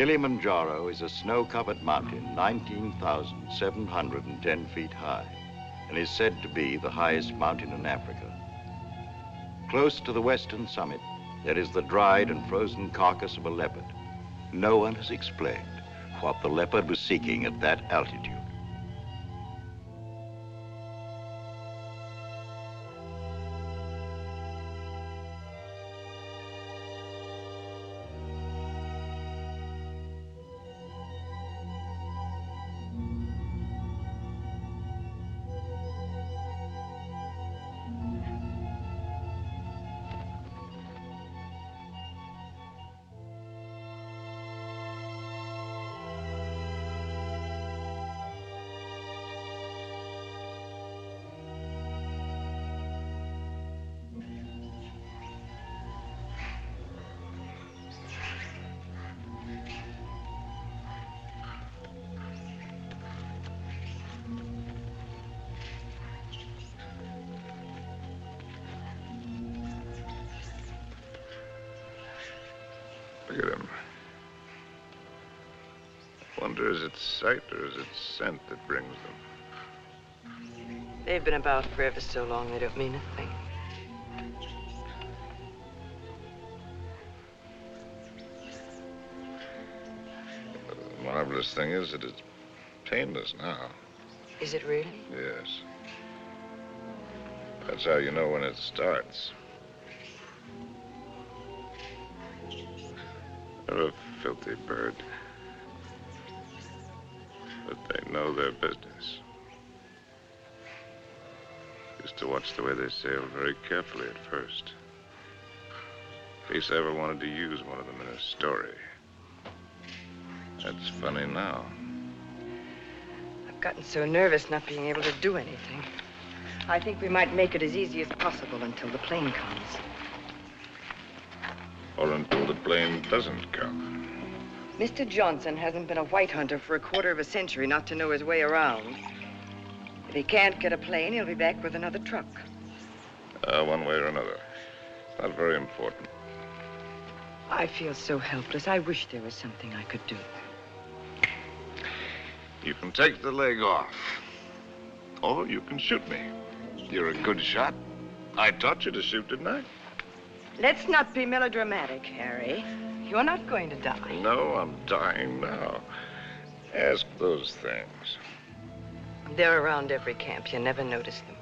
Kilimanjaro is a snow-covered mountain 19,710 feet high and is said to be the highest mountain in Africa. Close to the western summit, there is the dried and frozen carcass of a leopard. No one has explained what the leopard was seeking at that altitude. Look at him. I wonder, is it sight or is it scent that brings them? They've been about for ever so long, they don't mean a thing. The marvelous thing is that it's painless now. Is it really? Yes. That's how you know when it starts. They're a filthy bird. But they know their business. Used to watch the way they sail very carefully at first. In case I ever wanted to use one of them in a story. That's funny now. I've gotten so nervous not being able to do anything. I think we might make it as easy as possible until the plane comes. Or until the plane doesn't come. Mr. Johnson hasn't been a white hunter for a quarter of a century not to know his way around. If he can't get a plane, he'll be back with another truck. One way or another. Not very important. I feel so helpless. I wish there was something I could do. You can take the leg off. Or you can shoot me. You're a good shot. I taught you to shoot, didn't I? Let's not be melodramatic, Harry. You're not going to die. No, I'm dying now. Ask those things. They're around every camp. You never notice them.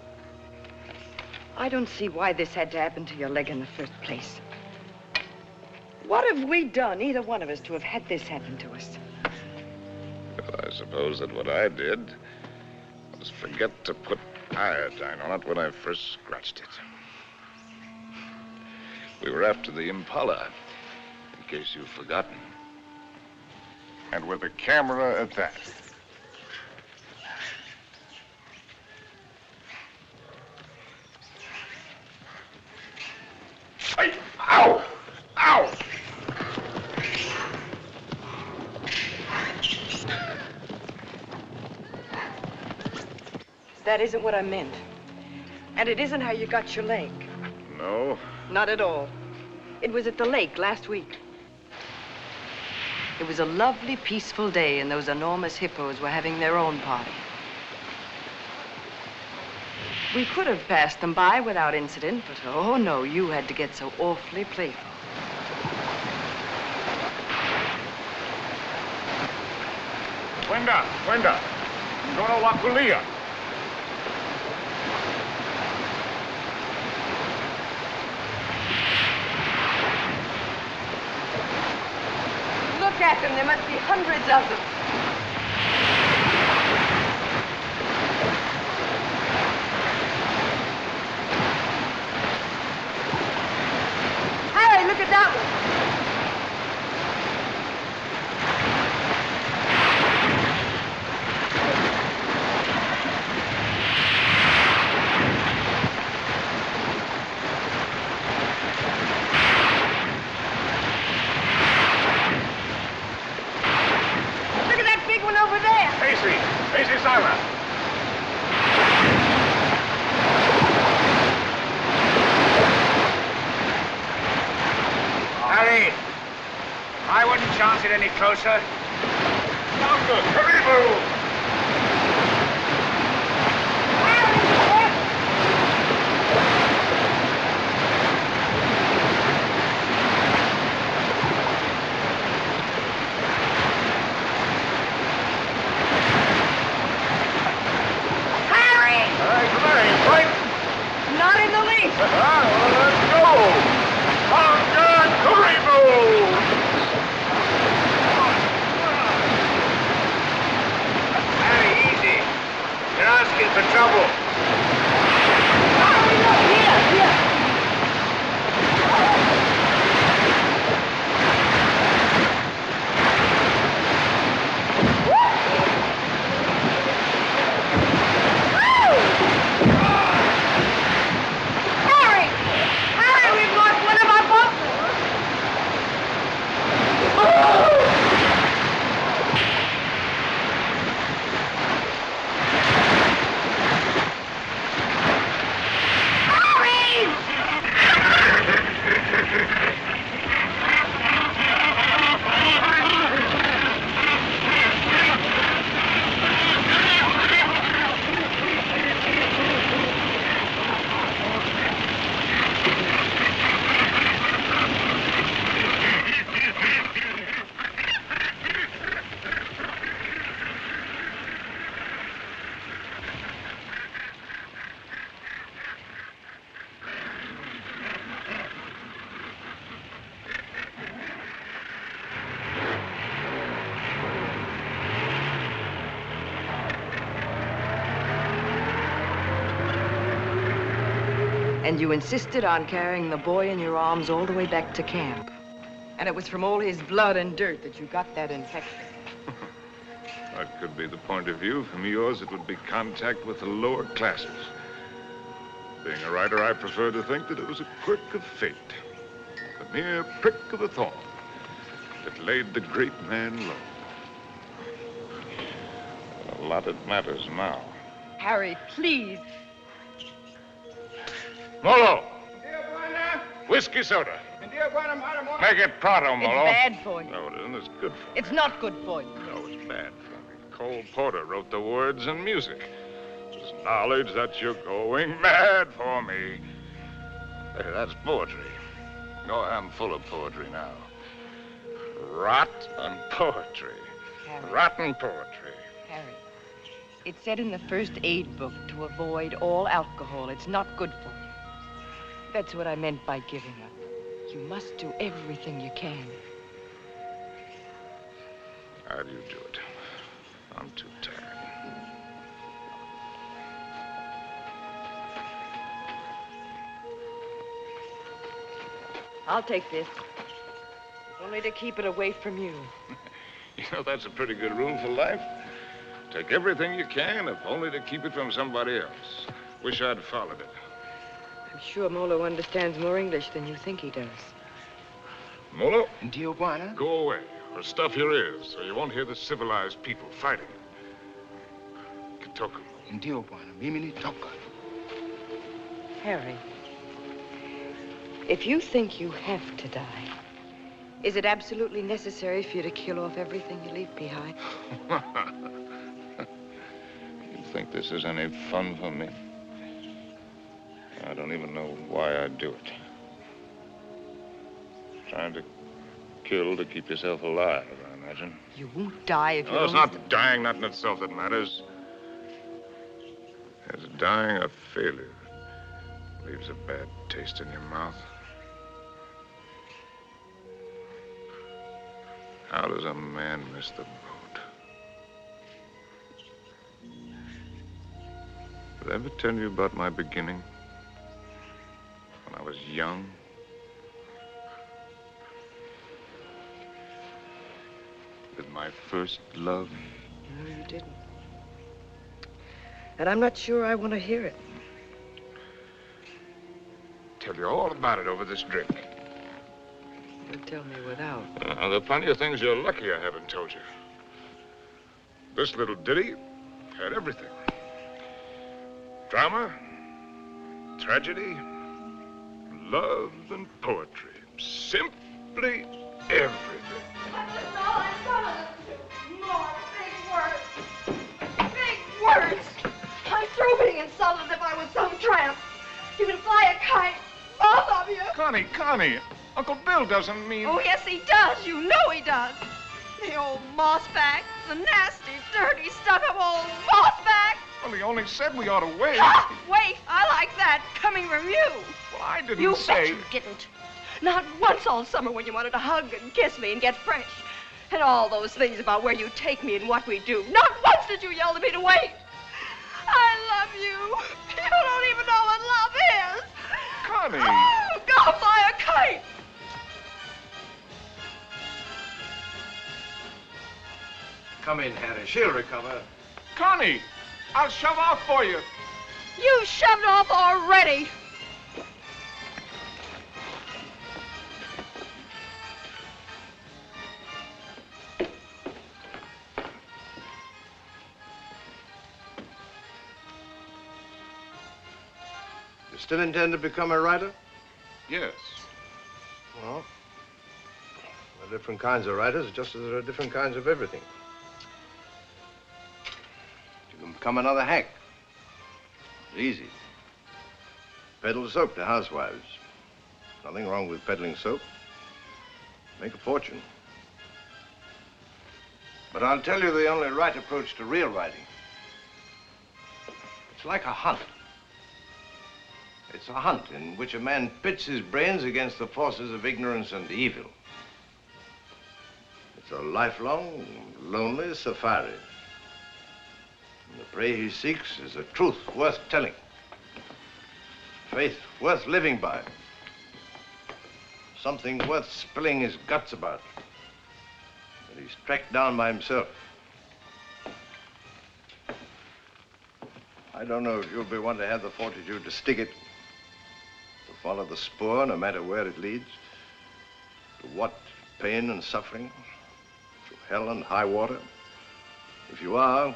I don't see why this had to happen to your leg in the first place. What have we done, either one of us, to have had this happen to us? Well, I suppose that what I did was forget to put iodine on it when I first scratched it. We were after the Impala, in case you've forgotten. And with a camera at that. Hey! Ow! Ow! That isn't what I meant. And it isn't how you got your leg. No? Not at all. It was at the lake last week. It was a lovely, peaceful day, and those enormous hippos were having their own party. We could have passed them by without incident, but oh no, you had to get so awfully playful. Wenda, Dona Wakulia. Look at them, there must be hundreds of them. Harry, look at that one. closer. Longer. Hurry, move. Let's go! On guard, hurry, move! Very easy. You're asking for trouble. Here. And you insisted on carrying the boy in your arms all the way back to camp. And it was from all his blood and dirt that you got that infection. That could be the point of view. From yours, it would be contact with the lower classes. Being a writer, I prefer to think that it was a quirk of fate. A mere prick of a thorn that laid the great man low. A lot it matters now. Harry, please. Molo! Whiskey soda. Make it pronto, It's Molo. bad for you. No, it isn't. It's good for me. It's not good for you. No, it's bad for me. Cole Porter wrote the words and music. There's knowledge that you're going mad for me. Hey, that's poetry. Oh, I'm full of poetry now. Rotten poetry. Harry. Rotten poetry. Harry, it said in the first aid book to avoid all alcohol. It's not good for you. That's what I meant by giving up. You must do everything you can. How do you do it? I'm too tired. I'll take this. Only to keep it away from you. You know, that's a pretty good rule for life. Take everything you can, if only to keep it from somebody else. Wish I'd followed it. I'm sure Molo understands more English than you think he does. Molo, Tijuana? go away, or stuff your ears, so you won't hear the civilized people fighting. Kitoko. Tijuana, mimi toka. Harry, if you think you have to die, is it absolutely necessary for you to kill off everything you leave behind? You think this is any fun for me? I don't even know why I do it. Trying to kill to keep yourself alive, I imagine. You won't die if you No, it's don't... not dying, not in itself that matters. It's dying a failure. Leaves a bad taste in your mouth. How does a man miss the boat? Did I ever tell you about my beginning? When I was young? With my first love? No, you didn't. And I'm not sure I want to hear it. Tell you all about it over this drink. You'll tell me without. There are plenty of things you're lucky I haven't told you. This little ditty had everything. Drama, tragedy, love, and poetry. Simply everything. That's all I want to do. More big words. Big words. I'm through being insulted as if I was some tramp. You can fly a kite, both of you. Connie, Uncle Bill doesn't mean... Oh, yes, he does. You know he does. The old mossback, the nasty, dirty, stuck-up old mossback. Well, he only said we ought to wait. Ah, wait, I like that, coming from you. Well, I didn't You say... bet you didn't. Not once all summer when you wanted to hug and kiss me and get fresh. And all those things about where you take me and what we do. Not once did you yell to me to wait. I love you. You don't even know what love is. Connie. Oh, go fly a kite. Come in, Harry. She'll recover. Connie, I'll shove off for you. You shoved off already. You still intend to become a writer? Yes. Well, there are different kinds of writers, just as there are different kinds of everything. You can become another hack. It's easy. Peddle soap to housewives. Nothing wrong with peddling soap. Make a fortune. But I'll tell you the only right approach to real writing. It's like a hunt. It's a hunt in which a man pits his brains against the forces of ignorance and evil. It's a lifelong, lonely safari. And the prey he seeks is a truth worth telling. Faith worth living by. Something worth spilling his guts about. That he's tracked down by himself. I don't know if you'll be one to have the fortitude to stick it. To follow the spoor, no matter where it leads. To what pain and suffering. To hell and high water. If you are,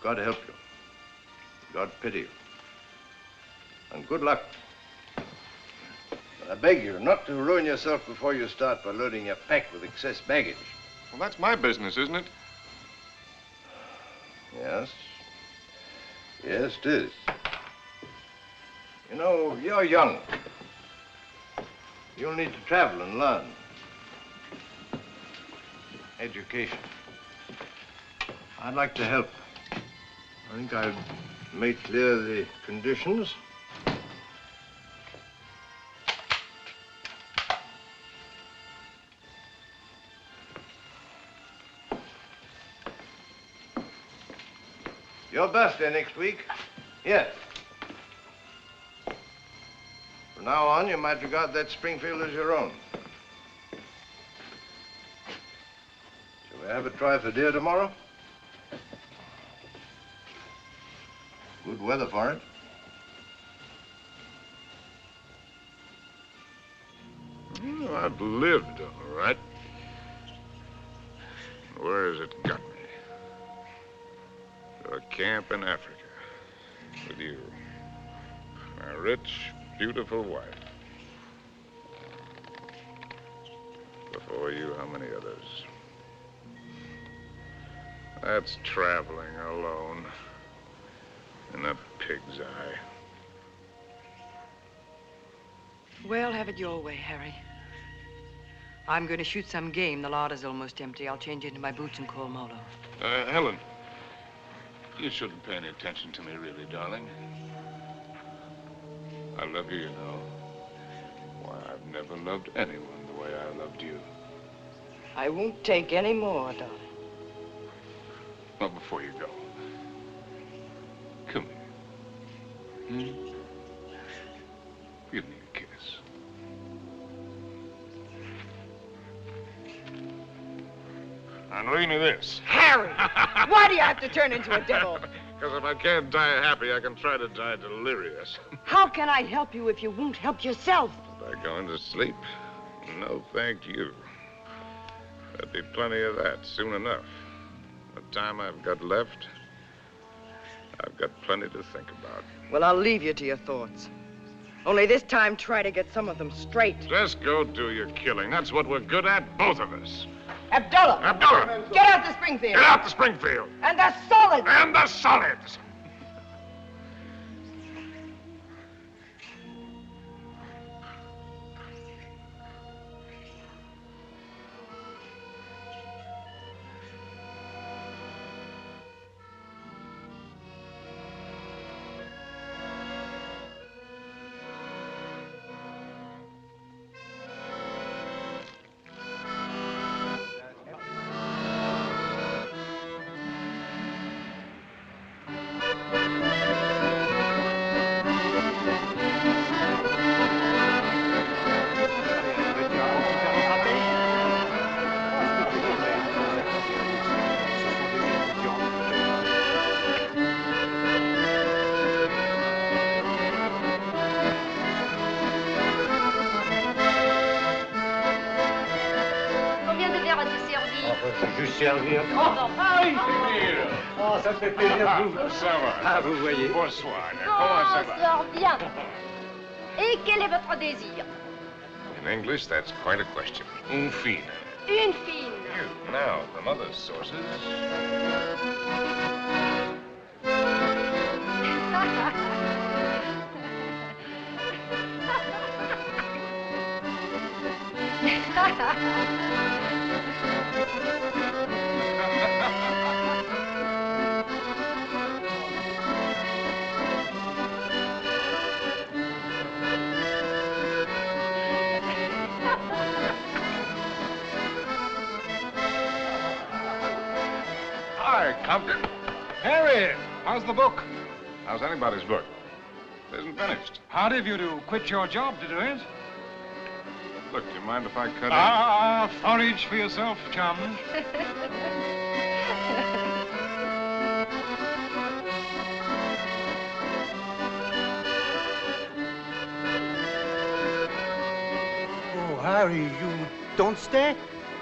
God help you. God pity you. And good luck. But I beg you not to ruin yourself before you start by loading your pack with excess baggage. Well, that's my business, isn't it? Yes. Yes, it is. You know, you're young. You'll need to travel and learn. Education. I'd like to help. I think I've made clear the conditions. Your birthday next week. Here. From now on, you might regard that Springfield as your own. Shall we have a try for deer tomorrow? Good weather for it. Well, I've lived all right. Where has it got me? To a camp in Africa with you. My rich, beautiful wife. Before you, how many others? That's traveling alone in a pig's eye. Well, have it your way, Harry. I'm going to shoot some game. The larder's almost empty. I'll change into my boots and call Molo. Helen, you shouldn't pay any attention to me, really, darling. I love you, you know. Why, I've never loved anyone the way I loved you. I won't take any more, darling. Well, before you go, come here. Give me a kiss. And read me this. Harry! Why do you have to turn into a devil? Because if I can't die happy, I can try to die delirious. How can I help you if you won't help yourself? By going to sleep? No, thank you. There'll be plenty of that soon enough. The time I've got left, I've got plenty to think about. Well, I'll leave you to your thoughts. Only this time, try to get some of them straight. Just go do your killing. That's what we're good at, both of us. Abdullah! Abdullah! Get out to Springfield! Get out to Springfield! And the solids! And the solids! Servir. Oh, ça me fait plaisir de vous. Ça va. Ah, vous voyez. Bonsoir. Comment ça va? Sors bien. Et quel est votre désir? In English, that's quite a question. Une fine. Une fine. Now, from other sources. Hi, Compton. Harry, how's the book? How's anybody's book? It isn't finished. Hard of you to quit your job to do it. Look, do you mind if I cut Forage for yourself, chum. Oh, Harry, you don't stay?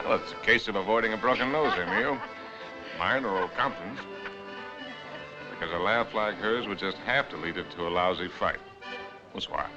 Well, it's a case of avoiding a broken nose, Emil. Mine or old Compton's. Because a laugh like hers would just have to lead it to a lousy fight. Bonsoir.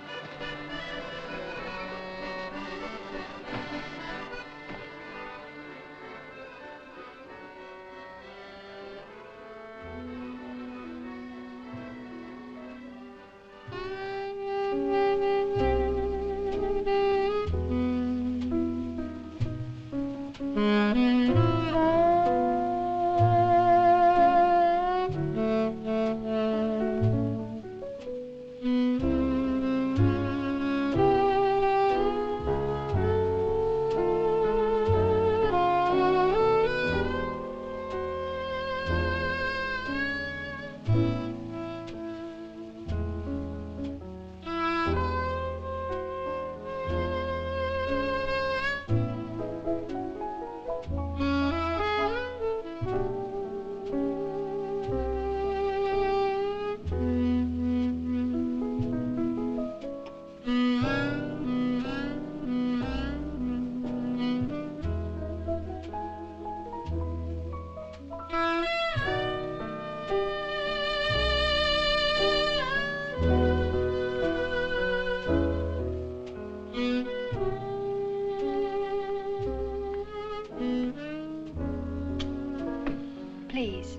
Please.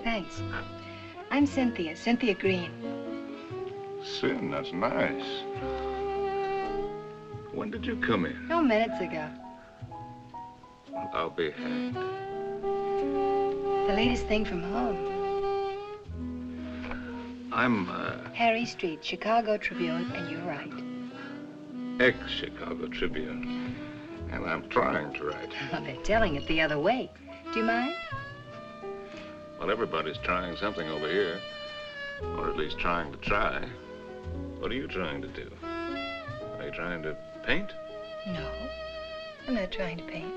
Thanks. I'm Cynthia Green. Sin, that's nice. When did you come in? No, minutes ago. Well, I'll be hanged. The latest thing from home. I'm, Harry Street, Chicago Tribune, and you're right. ex-Chicago Tribune. And I'm trying to write. Well, they're telling it the other way. Do you mind? Well, everybody's trying something over here. Or at least trying to try. What are you trying to do? Are you trying to paint? No, I'm not trying to paint.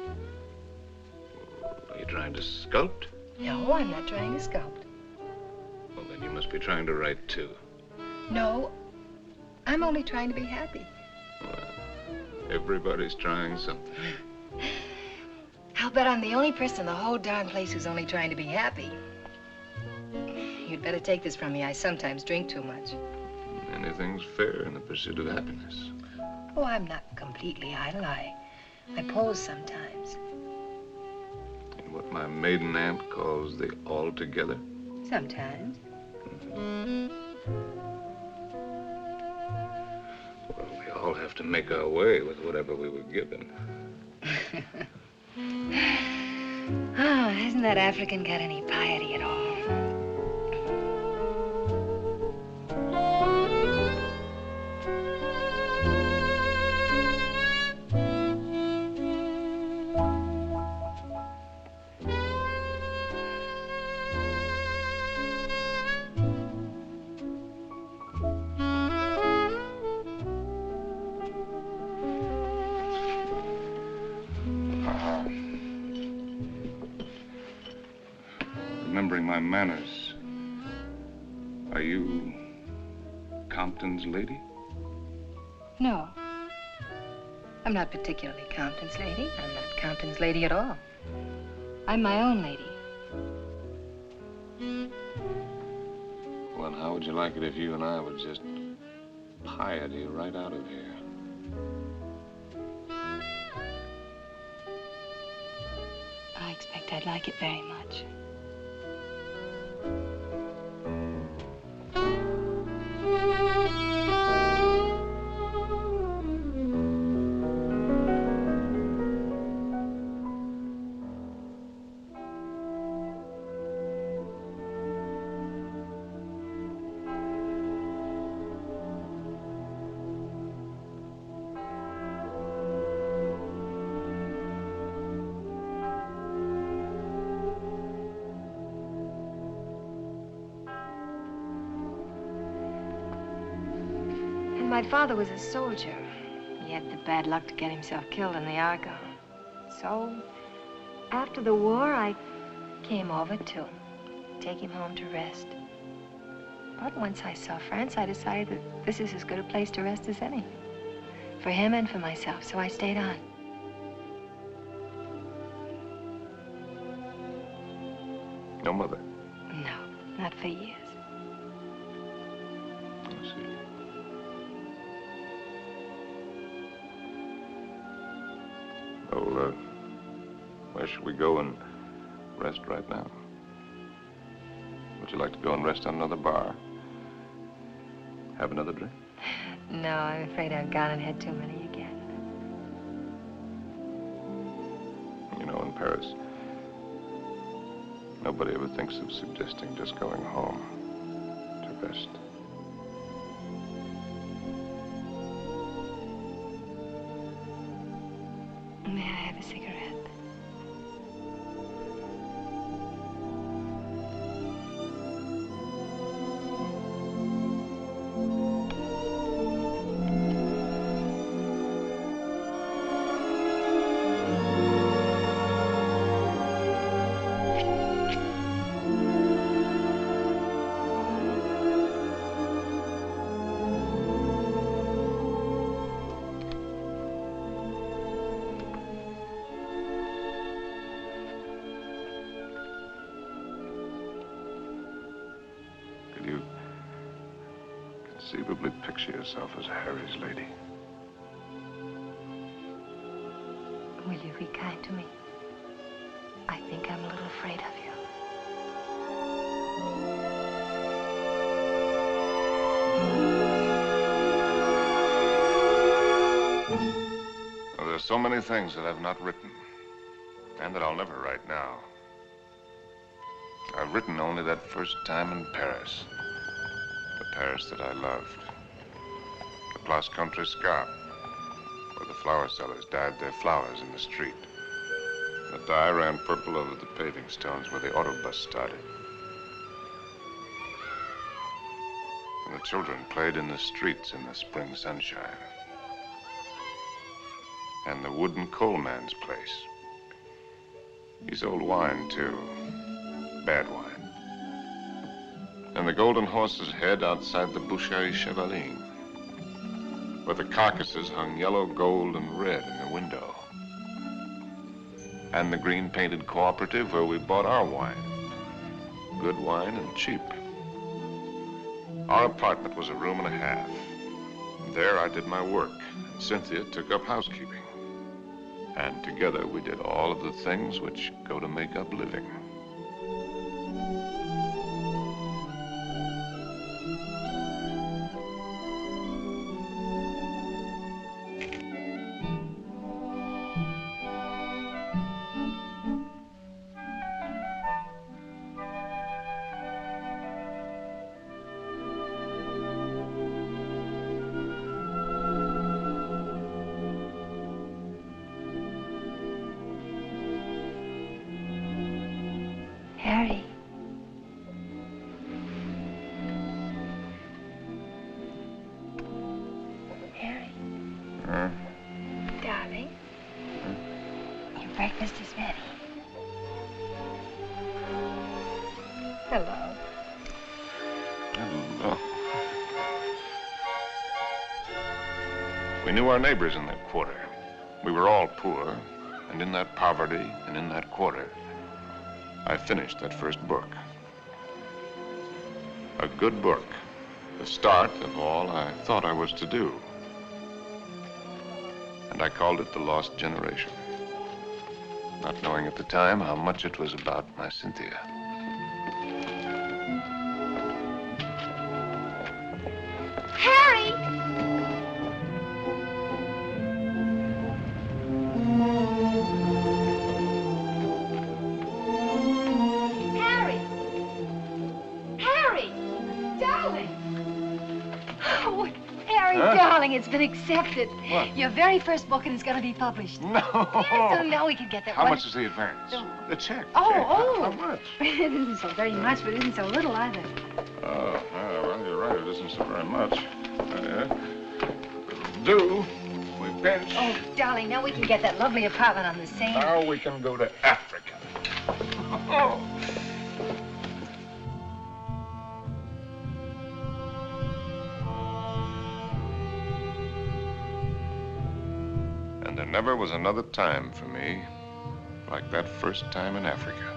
Are you trying to sculpt? No, I'm not trying to sculpt. Well, then you must be trying to write, too. No, I'm only trying to be happy. Well, everybody's trying something. I'll bet I'm the only person in the whole darn place who's only trying to be happy. You'd better take this from me. I sometimes drink too much. Anything's fair in the pursuit of happiness. Oh, I'm not completely idle. I pose sometimes. In what my maiden aunt calls the altogether. Sometimes. Well, we all have to make our way with whatever we were given. Oh, hasn't that African got any piety at all? Remembering my manners, are you Compton's lady? No. I'm not particularly Compton's lady. I'm not Compton's lady at all. I'm my own lady. Well, how would you like it if you and I would just piety right out of here? I expect I'd like it very much. My father was a soldier. He had the bad luck to get himself killed in the Argonne. So, after the war, I came over to take him home to rest. But once I saw France, I decided that this is as good a place to rest as any. For him and for myself, so I stayed on. No mother? No, not for years. I see. Well, where should we go and rest right now? Would you like to go and rest on another bar? Have another drink? No, I'm afraid I've gone and had too many again. You know, in Paris, nobody ever thinks of suggesting just going home to rest. May I have a cigarette? Conceivably picture yourself as Harry's lady. Will you be kind to me? I think I'm a little afraid of you. Well, there's so many things that I've not written, and that I'll never write now. I've written only that first time in Paris. The Paris that I loved. The Place Contrescarpe, where the flower sellers dyed their flowers in the street. The dye ran purple over the paving stones where the autobus started. And the children played in the streets in the spring sunshine. And the wooden coalman's place. He sold wine, too. Bad wine. And the Golden Horse's head outside the Boucherie Chevaline. where the carcasses hung yellow, gold, and red in the window. And the green-painted cooperative where we bought our wine. Good wine and cheap. Our apartment was a room and a half. There I did my work, and Cynthia took up housekeeping. And together we did all of the things which go to make up living. Harry. Harry. Darling. Your breakfast is ready. Hello. Hello. We knew our neighbors in that quarter. We were all poor, and in that poverty and in that quarter, I finished that first book. A good book, the start of all I thought I was to do. And I called it The Lost Generation, not knowing at the time how much it was about my Cynthia. Harry! Harry! Harry! Darling! Oh, Harry, darling, it's been accepted. What? Your very first book, and it's going to be published. No! So now we can get that How one. much is the advance? No. The check. Oh, check. oh. How much? It isn't so very much, but it isn't so little either. Oh, well, you're right. It isn't so very much. Do. We pinch. Oh, darling, now we can get that lovely apartment on the Seine. Now we can go to Africa. Oh. And there never was another time for me like that first time in Africa.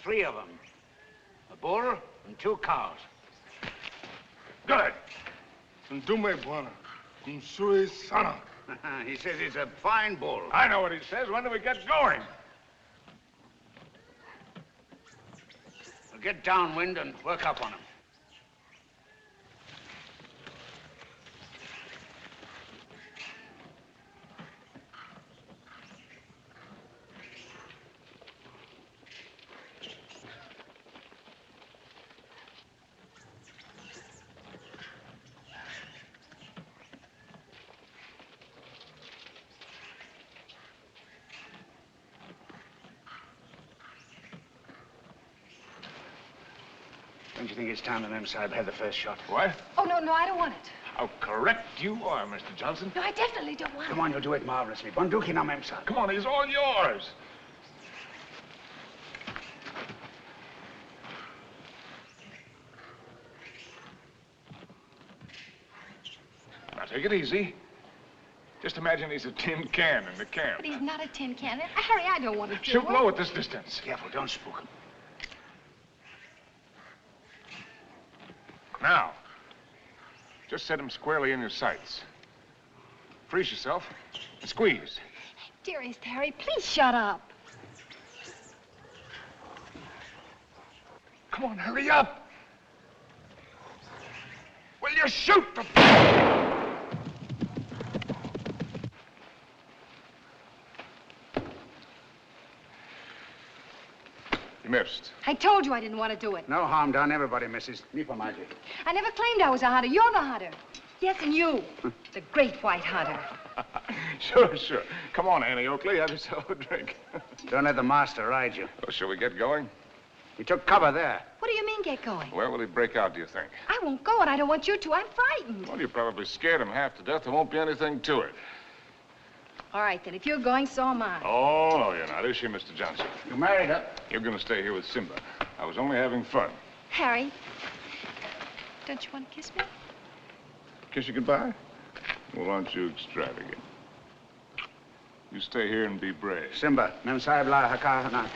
Three of them. A bull and 2 cows. Good. Ndume bwana. Msui sana. He says he's a fine bull. I know what he says. When do we get going? We'll get downwind and work up on him. Don't you think it's time the Mem Sahib had the first shot? What? Oh, no, I don't want it. How correct you are, Mr. Johnson. No, I definitely don't want Come on, you'll do it marvelously. Bunduki now, Mem Sahib. Come on, he's all yours. Now, take it easy. Just imagine he's a tin can in the camp. But he's not a tin can. Harry, I don't want to do Shoot it. low at this distance. Careful, don't spook him. Now, just set him squarely in your sights. Freeze yourself and squeeze. Dearest Harry, please shut up. Come on, hurry up. Will you shoot the... You missed. I told you I didn't want to do it. No harm done. Everybody misses. Me for magic. I never claimed I was a hunter. You're the hunter. Yes, and you, the great white hunter. Sure. Come on, Annie Oakley. Have yourself a drink. Don't let the master ride you. Well, shall we get going? He took cover there. What do you mean, get going? Where will he break out, do you think? I won't go, and I don't want you to. I'm frightened. Well, you probably scared him half to death. There won't be anything to it. All right, then. If you're going, so am I. Oh, no, you're not. Is she, Mr. Johnson? You married her. You're going to stay here with Simba. I was only having fun. Harry, don't you want to kiss me? Kiss you goodbye? Well, aren't you extravagant? You stay here and be brave. Simba, Mem Sahib la haka na.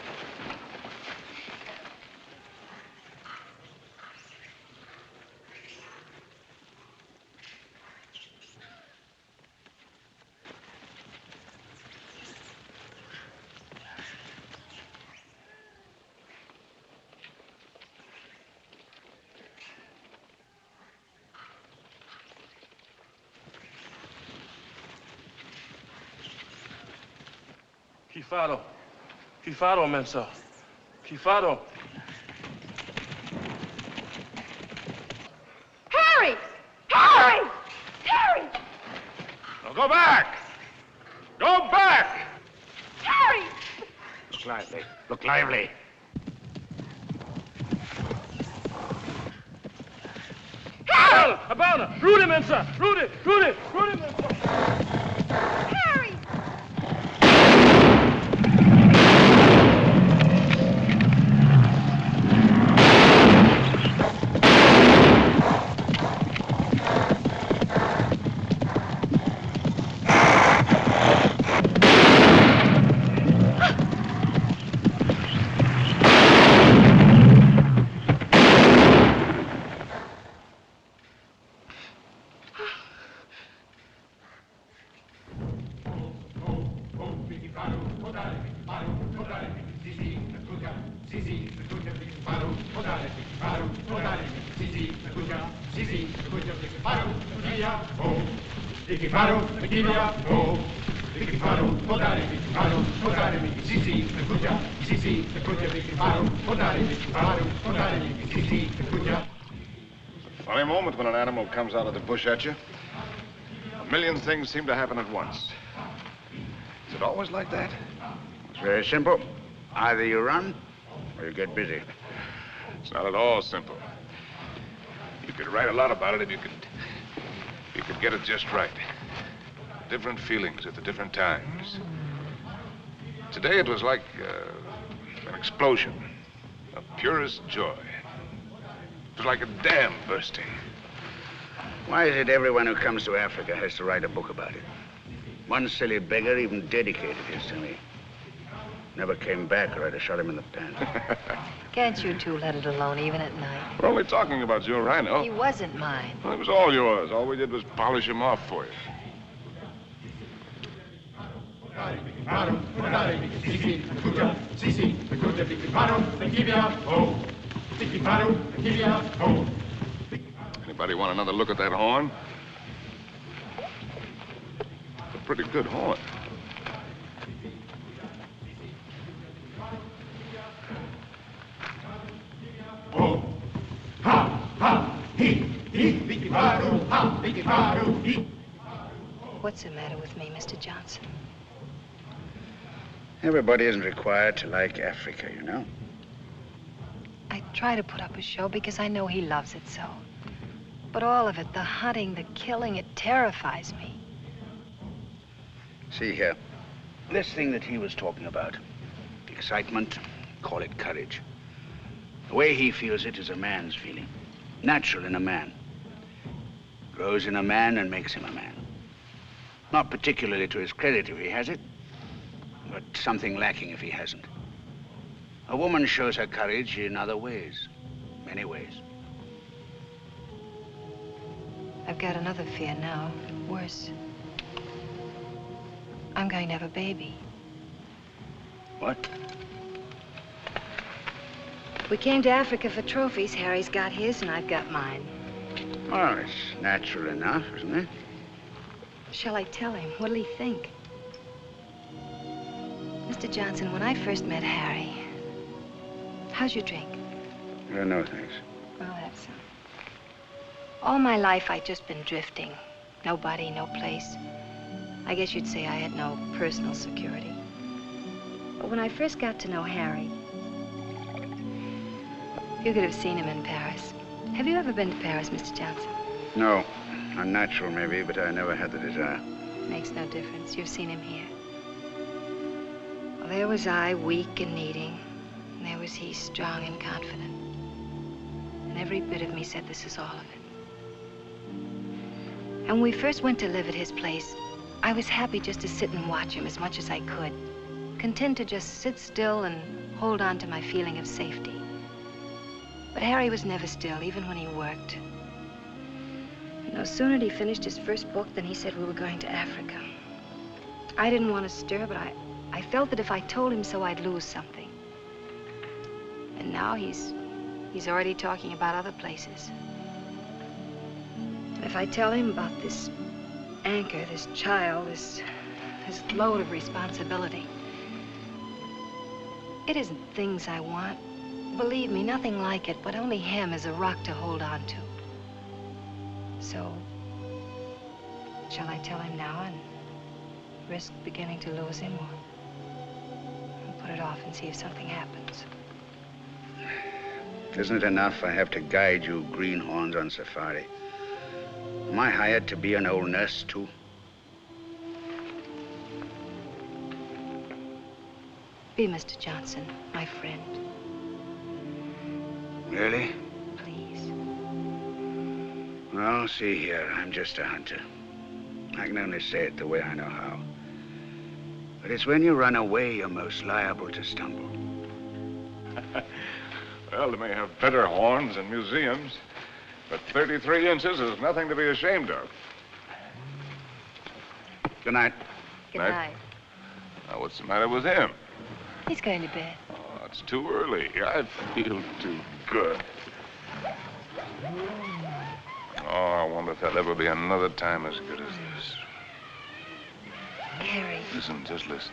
Kifado. Kifado, Mensa. Kifado. Harry! Harry! Harry! Now go back! Go back! Harry! Look lively. Look lively. Harry! Abana! Rudy, Mensa! Rudy! Rudy! Rudy, Mensa! Harry! Funny moment when an animal comes out of the bush at you. A million things seem to happen at once. Is it always like that? It's very simple. Either you run or you get busy. It's not at all simple. You could write a lot about it if you could get it just right. Different feelings at the different times. Today it was like an explosion of purest joy. It was like a dam bursting. Why is it everyone who comes to Africa has to write a book about it? One silly beggar even dedicated his to me. Never came back or I'd have shot him in the pants. Can't you two let it alone, even at night? We're only talking about your rhino. He wasn't mine. Well, it was all yours. All we did was polish him off for you. Anybody want another look at that horn? It's a pretty good horn. What's the matter with me, Mr. Johnson? Everybody isn't required to like Africa, you know. I try to put up a show because I know he loves it so. But all of it, the hunting, the killing, it terrifies me. See here, this thing that he was talking about, the excitement, call it courage. The way he feels it is a man's feeling, natural in a man. Grows in a man and makes him a man. Not particularly to his credit if he has it, but something lacking if he hasn't. A woman shows her courage in other ways, many ways. I've got another fear now, worse. I'm going to have a baby. What? We came to Africa for trophies. Harry's got his and I've got mine. Well, it's natural enough, isn't it? Shall I tell him? What'll he think? Mr. Johnson, when I first met Harry, how's your drink? No, thanks. Well, that's some. All my life, I'd just been drifting. Nobody, no place. I guess you'd say I had no personal security. But when I first got to know Harry, You could have seen him in Paris. Have you ever been to Paris, Mr. Johnson? No. Unnatural, maybe, but I never had the desire. Makes no difference. You've seen him here. Well, there was I, weak and needing. And there was he, strong and confident. And every bit of me said this is all of it. And when we first went to live at his place, I was happy just to sit and watch him as much as I could. Content to just sit still and hold on to my feeling of safety. But Harry was never still, even when he worked. No sooner had he finished his first book than he said we were going to Africa. I didn't want to stir, but I felt that if I told him so, I'd lose something. And now he's already talking about other places. And if I tell him about this anchor, this child, this load of responsibility, it isn't things I want. Believe me, nothing like it, but only him as a rock to hold on to. So, shall I tell him now and risk beginning to lose him, or put it off and see if something happens? Isn't it enough I have to guide you greenhorns on safari? Am I hired to be an old nurse, too? Be Mr. Johnson, my friend. Really? Please. Well, see here, I'm just a hunter. I can only say it the way I know how. But it's when you run away you're most liable to stumble. Well, they may have better horns in museums, but 33 inches is nothing to be ashamed of. Good night. Good night. Now, what's the matter with him? He's going to bed. Oh, it's too early. I feel too good. Oh, I wonder if there'll ever be another time as good as this. Harry. Listen, just listen.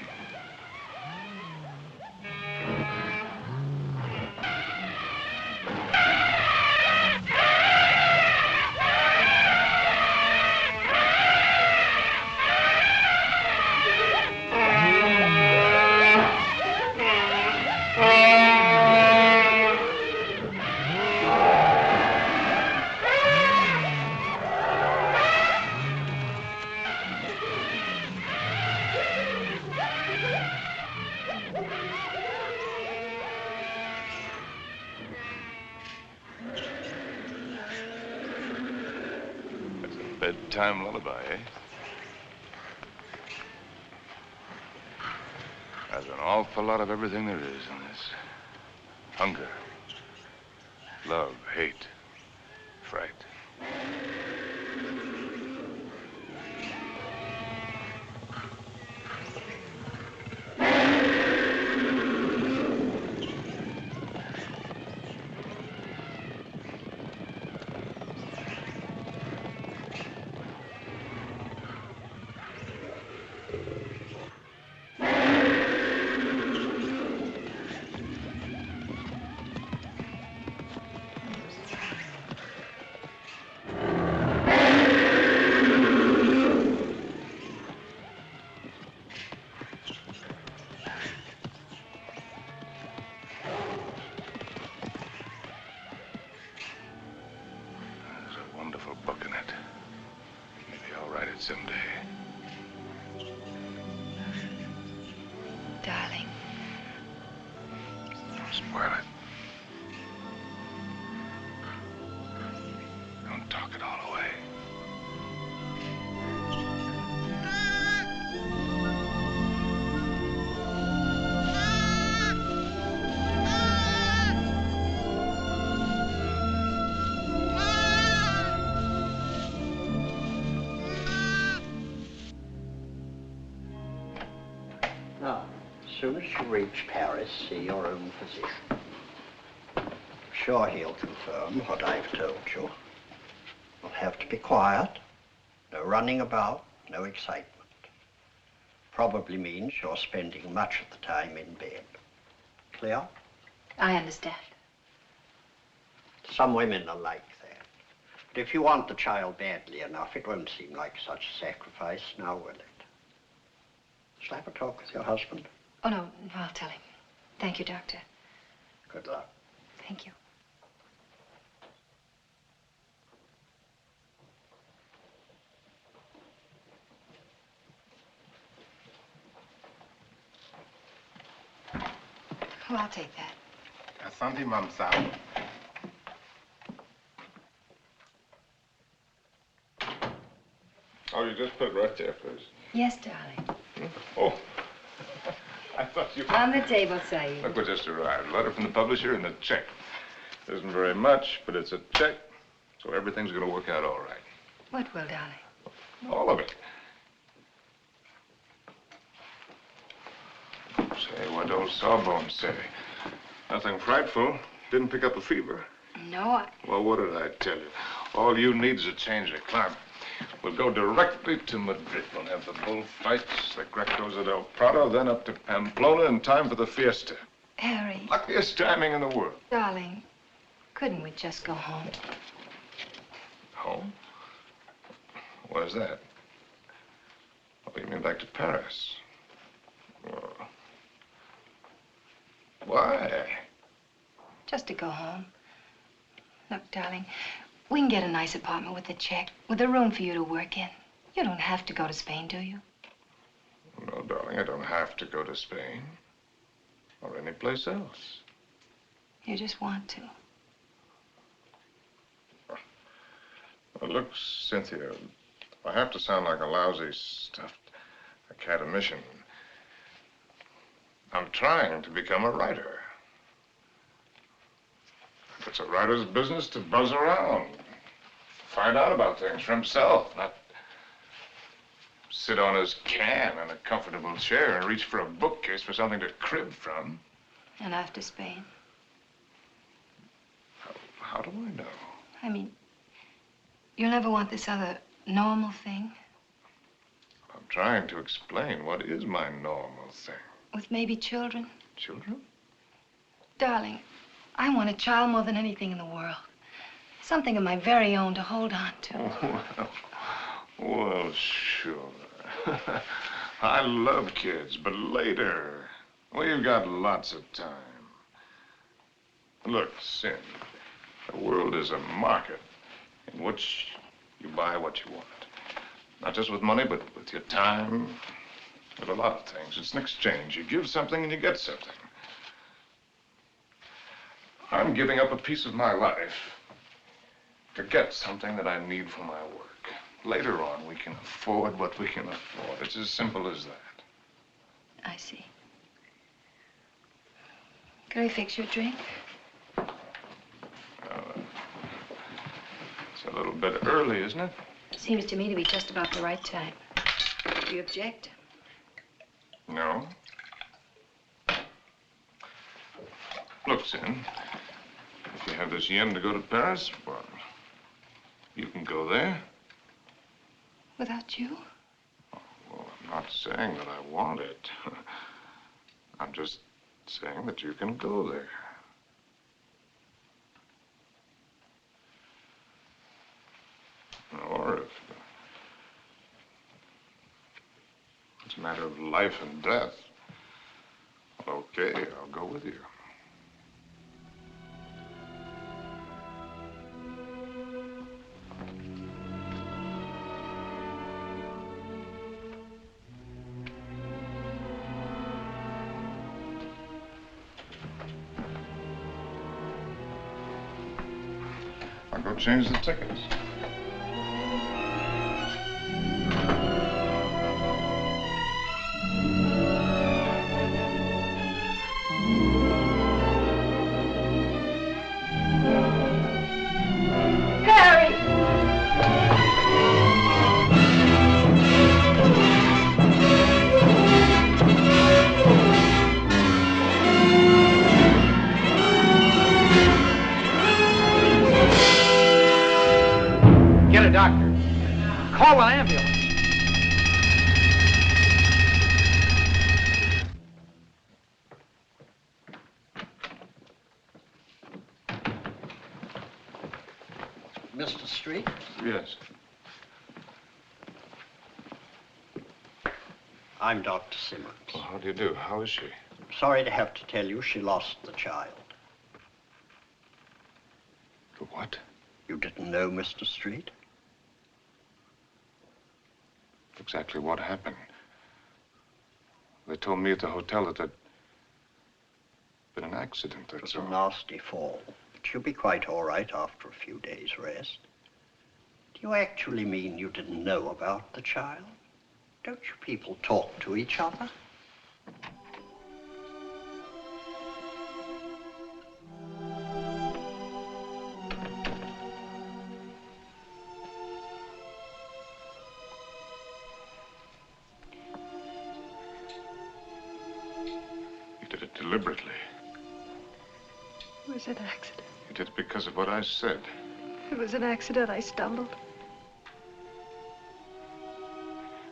Bedtime lullaby, eh? There's an awful lot of everything there is in this. Hunger, love, hate, fright. Someday. Darling. Don't spoil it. Don't talk it all away. As soon as you reach Paris, see your own physician. Sure he'll confirm what I've told you. You'll have to be quiet, no running about, no excitement. Probably means you're spending much of the time in bed. Clear? I understand. Some women are like that. But if you want the child badly enough, it won't seem like such a sacrifice, now will it? Shall I have a talk with your husband? Oh, no, I'll tell him. Thank you, Doctor. Good luck. Thank you. Oh, I'll take that. Asante, Mamsa. Oh, you just put it right there, please. Yes, darling. Oh, I thought you... On the table, Saeed. Look what just arrived. Letter from the publisher and a check. Isn't very much, but it's a check, so everything's going to work out all right. What will, darling? All of it. Say, what old Sawbones say? Nothing frightful. Didn't pick up a fever. No, Well, what did I tell you? All you need is a change of climate. We'll go directly to Madrid. We'll have the bullfights, the Grecos at El Prado, then up to Pamplona in time for the fiesta. Harry. Luckiest timing in the world. Darling, couldn't we just go home? Home? What is that? Oh, you mean back to Paris? Oh. Why? Just to go home. Look, darling, we can get a nice apartment with a check, with a room for you to work in. You don't have to go to Spain, do you? No, darling, I don't have to go to Spain. Or any place else. You just want to. Well, look, Cynthia, I have to sound like a lousy, stuffed academician. I'm trying to become a writer. It's a writer's business to buzz around, find out about things for himself, not sit on his can in a comfortable chair and reach for a bookcase for something to crib from. And after Spain? How do I know? I mean, you'll never want this other normal thing? I'm trying to explain what is my normal thing. With maybe children? Children? Darling, I want a child more than anything in the world. Something of my very own to hold on to. Well, sure. I love kids, but later. We've got lots of time. Look, Sin, the world is a market in which you buy what you want. Not just with money, but with your time, with a lot of things. It's an exchange. You give something and you get something. I'm giving up a piece of my life to get something that I need for my work. Later on, we can afford what we can afford. It's as simple as that. I see. Can I fix you a drink? It's a little bit early, isn't it? Seems to me to be just about the right time. Do you object? No. Look, Sin, if you have this yen to go to Paris, well, you can go there. Without you? Well, I'm not saying that I want it. I'm just saying that you can go there. Or if it's a matter of life and death, well, okay, I'll go with you. I'll go change the tickets. Get a doctor. Call an ambulance. Mr. Street? Yes. I'm Dr. Simmons. Well, how do you do? How is she? Sorry to have to tell you she lost the child. What? You didn't know, Mr. Street? Exactly what happened. They told me at the hotel that Been an accident, It was that's a all. nasty fall, but you'll be quite all right after a few days' rest. Do you actually mean you didn't know about the child? Don't you people talk to each other? You did it deliberately. It was an accident. You did it because of what I said. It was an accident. I stumbled.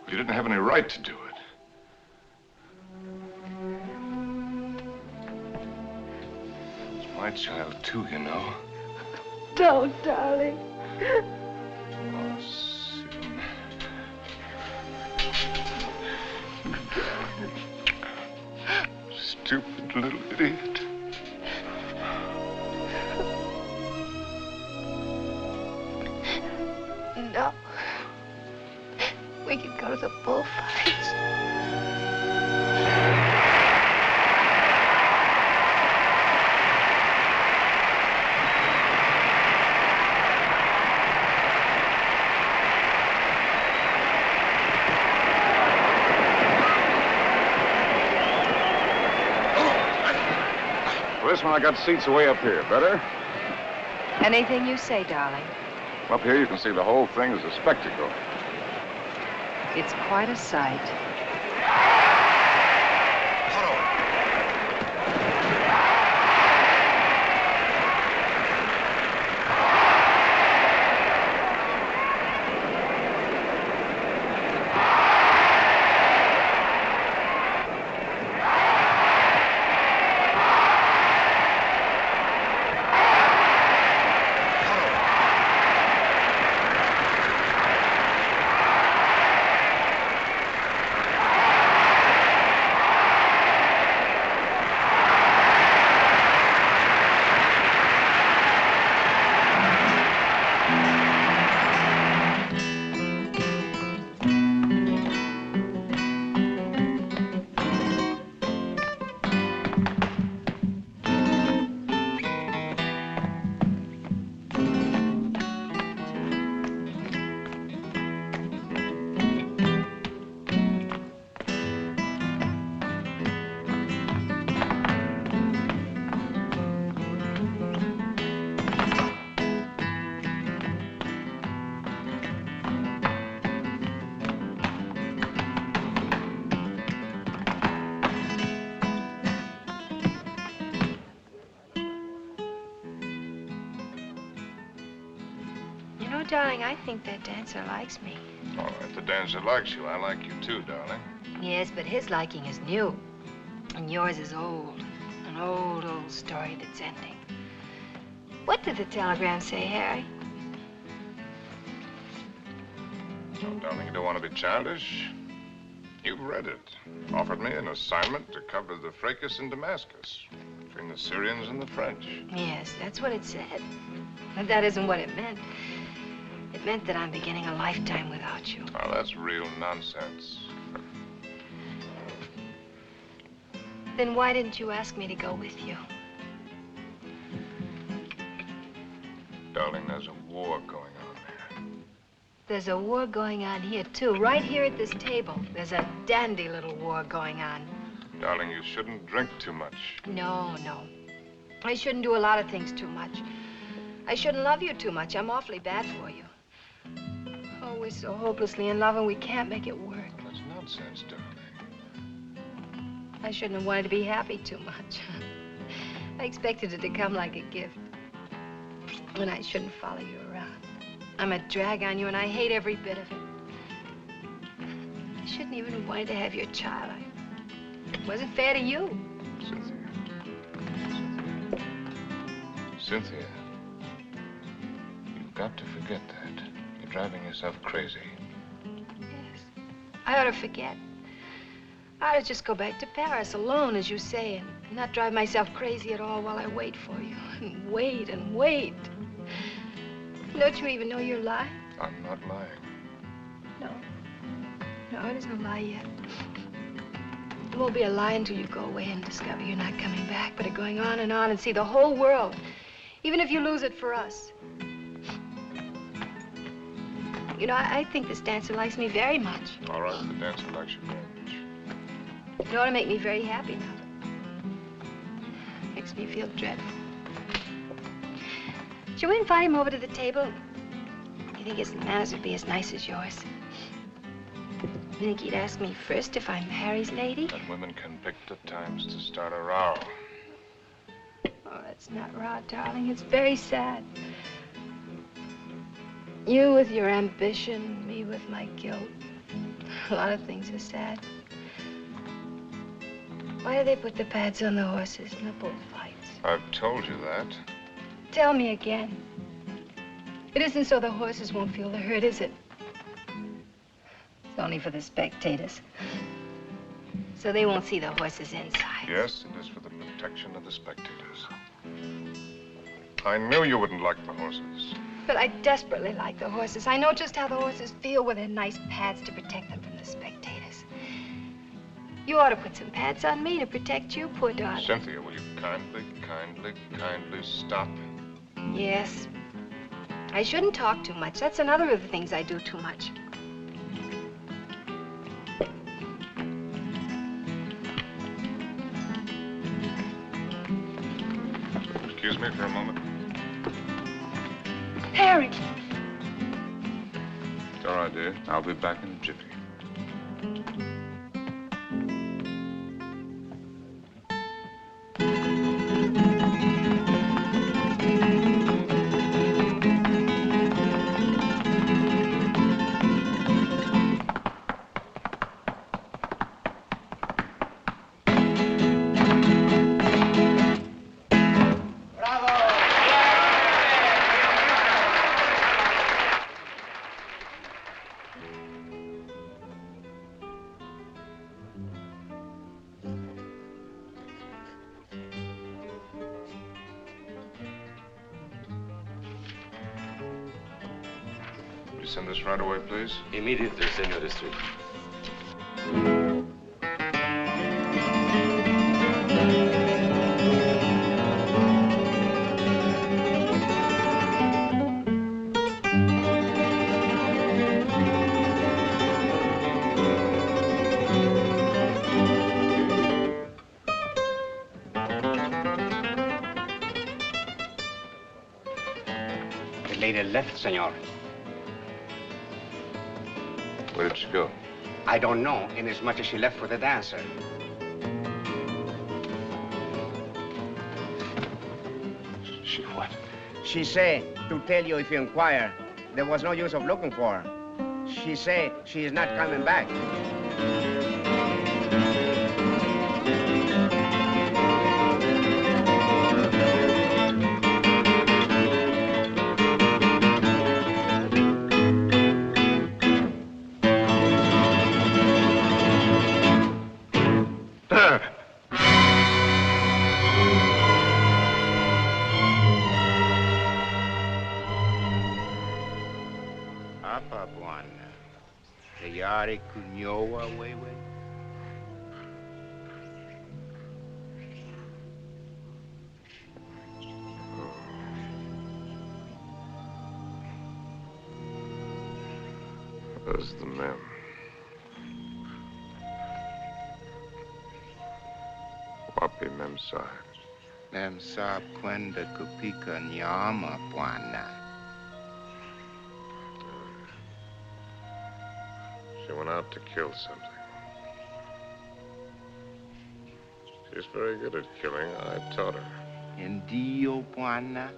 You didn't have any right to do it. It's my child, too, you know. Don't, darling. Oh, Susan. Stupid little idiot. No. We could go to the bullfights. For this one, I got seats way up here. Better? Anything you say, darling. Up here, you can see the whole thing as a spectacle. It's quite a sight. Darling, I think that dancer likes me. Oh, if the dancer likes you, I like you too, darling. Yes, but his liking is new. And yours is old. An old, old story that's ending. What did the telegram say, Harry? Oh, darling, you don't want to be childish? You've read it. Offered me an assignment to cover the fracas in Damascus between the Syrians and the French. Yes, that's what it said. But that isn't what it meant. It meant that I'm beginning a lifetime without you. Oh, that's real nonsense. Then why didn't you ask me to go with you? Darling, there's a war going on there. There's a war going on here, too. Right here at this table. There's a dandy little war going on. Darling, you shouldn't drink too much. No, no. I shouldn't do a lot of things too much. I shouldn't love you too much. I'm awfully bad for you. Oh, we're so hopelessly in love and we can't make it work. That's nonsense, darling. I shouldn't have wanted to be happy too much. I expected it to come like a gift. And I shouldn't follow you around. I'm a drag on you and I hate every bit of it. I shouldn't even have wanted to have your child. It wasn't fair to you. Cynthia, you've got to forget that. You're driving yourself crazy. Yes. I ought to forget. I ought to just go back to Paris alone, as you say, and not drive myself crazy at all while I wait for you. And wait and wait. Don't you even know you're lying? I'm not lying. No. No, it isn't a lie yet. It won't be a lie until you go away and discover you're not coming back, but are going on and see the whole world, even if you lose it for us. You know, I think this dancer likes me very much. All right, the dancer likes you very much. It ought to make me very happy now. Makes me feel dreadful. Shall we invite him over to the table? You think his manners would be as nice as yours? You think he'd ask me first if I'm Harry's lady? And women can pick the times to start a row. Oh, that's not raw, darling. It's very sad. You with your ambition, me with my guilt. A lot of things are sad. Why do they put the pads on the horses in the bullfights? I've told you that. Tell me again. It isn't so the horses won't feel the hurt, is it? It's only for the spectators. So they won't see the horses inside. Yes, it is for the protection of the spectators. I knew you wouldn't like the horses. But I desperately like the horses. I know just how the horses feel with their nice pads to protect them from the spectators. You ought to put some pads on me to protect you, poor darling. Cynthia, will you kindly stop? Yes. I shouldn't talk too much. That's another of the things I do too much. Excuse me for a moment. Harry! It's all right, dear. I'll be back in a jiffy. Send this right away, please. Immediately, Senor District. The lady left, senor. Where did she go? I don't know, inasmuch as she left for the dancer. She what? She say to tell you if you inquire. There was no use of looking for her. She say she is not coming back. Apa Bwana, tayari kunyoa wewe? There's the men. Wapi Memsahib? Memsahib kwenda kupika nyama, Bwana. She went out to kill something. She's very good at killing. I taught her. Ndio, Bwana.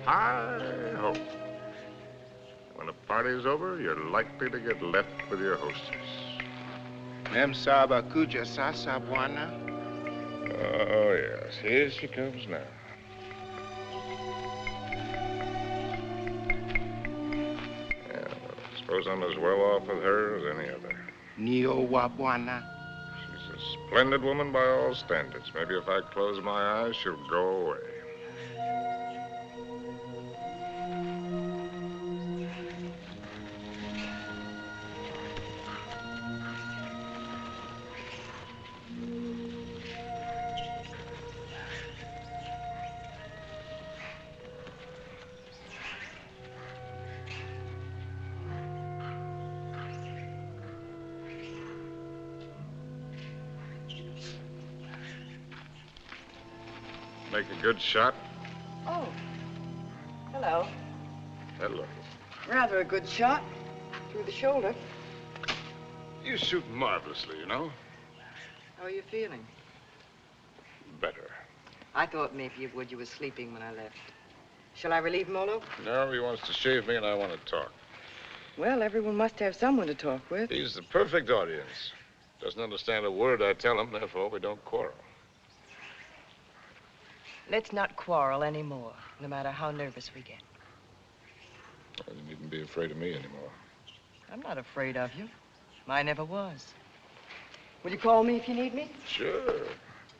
I hope. When the party's over, you're likely to get left with your hostess. Memsahib akuja sasa, Bwana. Oh, yes. Here she comes now. Yeah, I suppose I'm as well off with her as any other. Nio wa, Bwana. She's a splendid woman by all standards. Maybe if I close my eyes, she'll go away. Make a good shot? Oh. Hello. Hello. Rather a good shot. Through the shoulder. You shoot marvelously, you know. How are you feeling? Better. I thought maybe you would. You were sleeping when I left. Shall I relieve Molo? No, he wants to shave me and I want to talk. Well, everyone must have someone to talk with. He's the perfect audience. Doesn't understand a word I tell him, therefore we don't quarrel. Let's not quarrel anymore, no matter how nervous we get. You needn't be afraid of me anymore. I'm not afraid of you. I never was. Will you call me if you need me? Sure.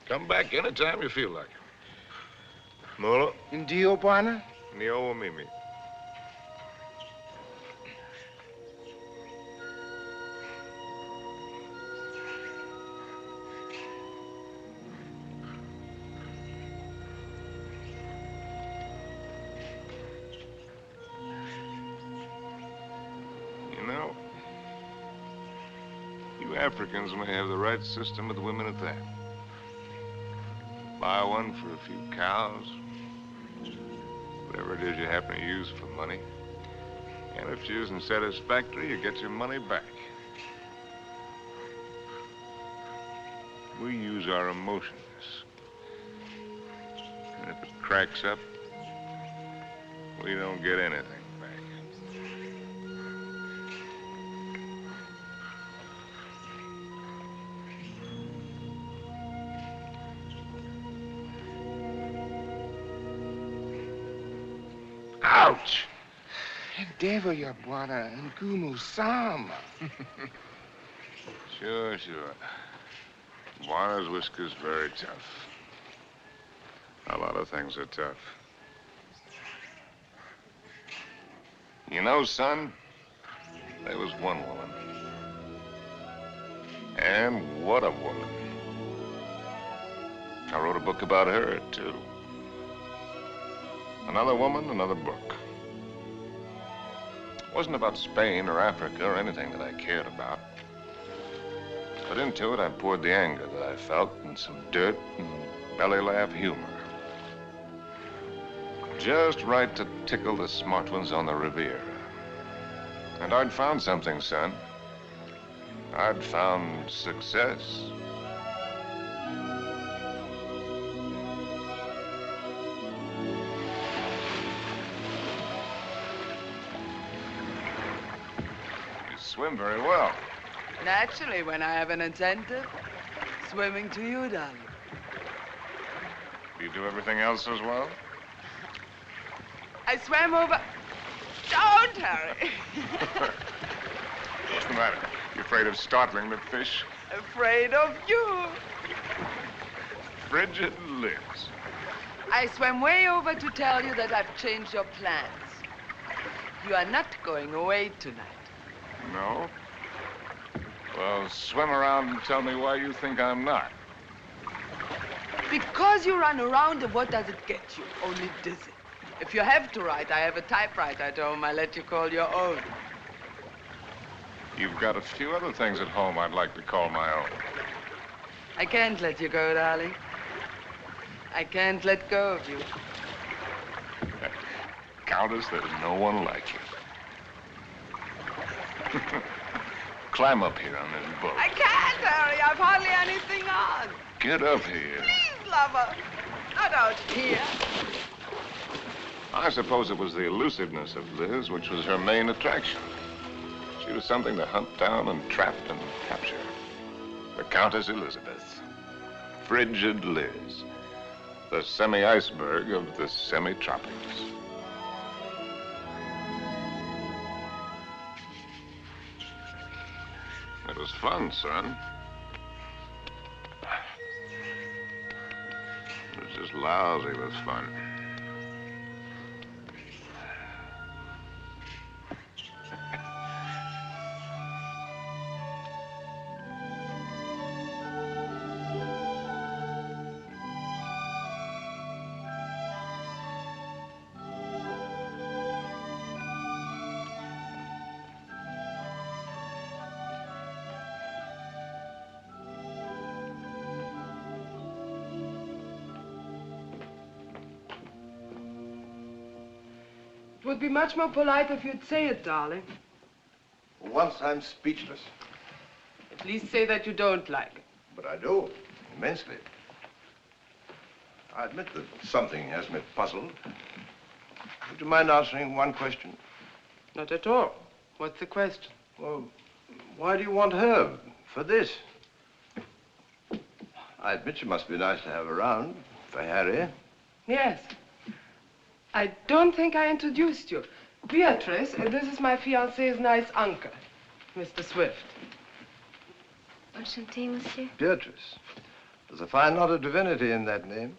Come back anytime you feel like it. Molo? Ndio, bwana? Nio mimi. You know, you Africans may have the right system with women at that. Buy one for a few cows, whatever it is you happen to use for money. And if she isn't satisfactory, you get your money back. We use our emotions. And if it cracks up, we don't get anything back. Ouch! Endeavor, ya bwana, ngumu sama. Sure, sure. Juana's whisker's very tough. A lot of things are tough. You know, son, there was one woman. And what a woman. I wrote a book about her, too. Another woman, another book. It wasn't about Spain or Africa or anything that I cared about. But into it, I poured the anger that I felt and some dirt and belly laugh humor. Just right to tickle the smart ones on the Riviera. And I'd found something, son. I'd found success. You swim very well. Naturally, when I have an incentive, swimming to you, darling. Do you do everything else as well? I swam over... Don't hurry. What's the matter? You afraid of startling the fish? Afraid of you. Frigid Liz. I swam way over to tell you that I've changed your plans. You are not going away tonight. No? Well, swim around and tell me why you think I'm not. Because you run around, and what does it get you? Only dizzy. If you have to write, I have a typewriter at home. I let you call your own. You've got a few other things at home I'd like to call my own. I can't let you go, darling. I can't let go of you. Countess, there's no one like you. Climb up here on this boat. I can't, Harry. I've hardly anything on. Get up here. Please, lover. Not out here. I suppose it was the elusiveness of Liz which was her main attraction. She was something to hunt down and trap and capture. The Countess Elizabeth. Frigid Liz. The semi-iceberg of the semi-tropics. It was fun, son. It was just lousy with fun. It would be much more polite if you'd say it, darling. For once, I'm speechless. At least say that you don't like it. But I do, immensely. I admit that something has me puzzled. Would you mind answering one question? Not at all. What's the question? Well, why do you want her for this? I admit she must be nice to have around for Harry. Yes. I don't think I introduced you. Beatrice, this is my fiancé's nice uncle, Mr. Swift. Enchanté, monsieur. Beatrice. There's a fine lot of divinity in that name.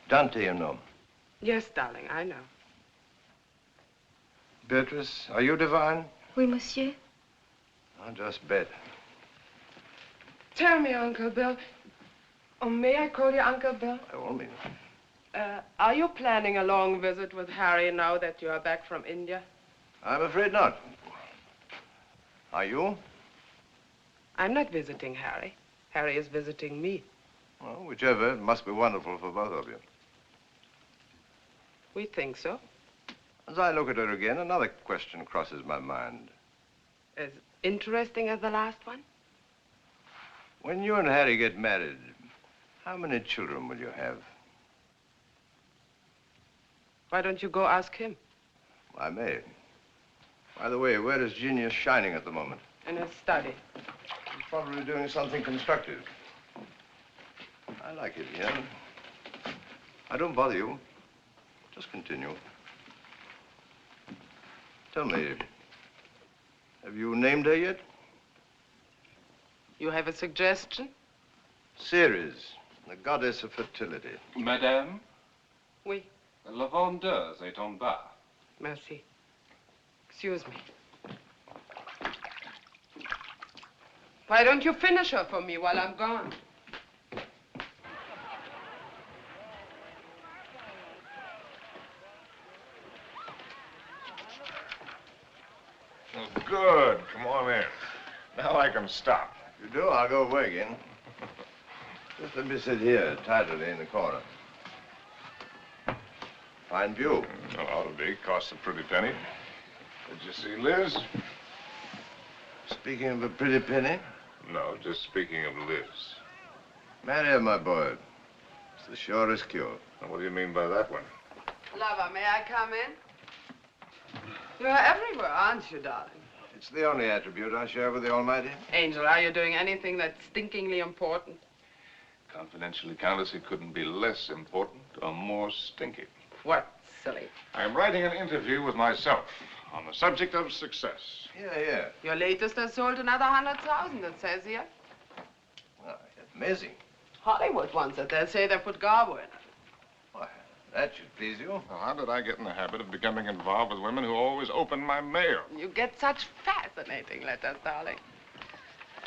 Dante, you know. Yes, darling, I know. Beatrice, are you divine? Oui, monsieur. I'll just bet. Tell me, Uncle Bill. Oh, may I call you Uncle Bill? By all means. Are you planning a long visit with Harry now that you are back from India? I'm afraid not. Are you? I'm not visiting Harry. Harry is visiting me. Well, whichever, it must be wonderful for both of you. We think so. As I look at her again, another question crosses my mind. As interesting as the last one? When you and Harry get married, how many children will you have? Why don't you go ask him? I may. By the way, where is Genius shining at the moment? In his study. He's probably doing something constructive. I like it here. I don't bother you. Just continue. Tell me, have you named her yet? You have a suggestion? Ceres, the goddess of fertility. Madame, Oui. la vendeuse est en bas. Merci. Excuse me. Why don't you finish her for me while I'm gone? Oh, good. Come on in. Now I can stop. If you do, I'll go away again. Just let me sit here, tidily in the corner. Fine view. Oh, ought to be. Costs a pretty penny. Did you see Liz? Speaking of a pretty penny. No, just speaking of Liz. Marry her, my boy. It's the surest cure. Now, what do you mean by that one? Lover, may I come in? You're everywhere, aren't you, darling? It's the only attribute I share with the Almighty. Angel, are you doing anything that's stinkingly important? Confidentially, Countess, it couldn't be less important or more stinky. What, silly? I'm writing an interview with myself on the subject of success. Yeah. Your latest has sold another 100,000, it says here. Oh, amazing. Hollywood wants it. They say they put Garbo in it. Why, that should please you. Well, how did I get in the habit of becoming involved with women who always open my mail? You get such fascinating letters, darling.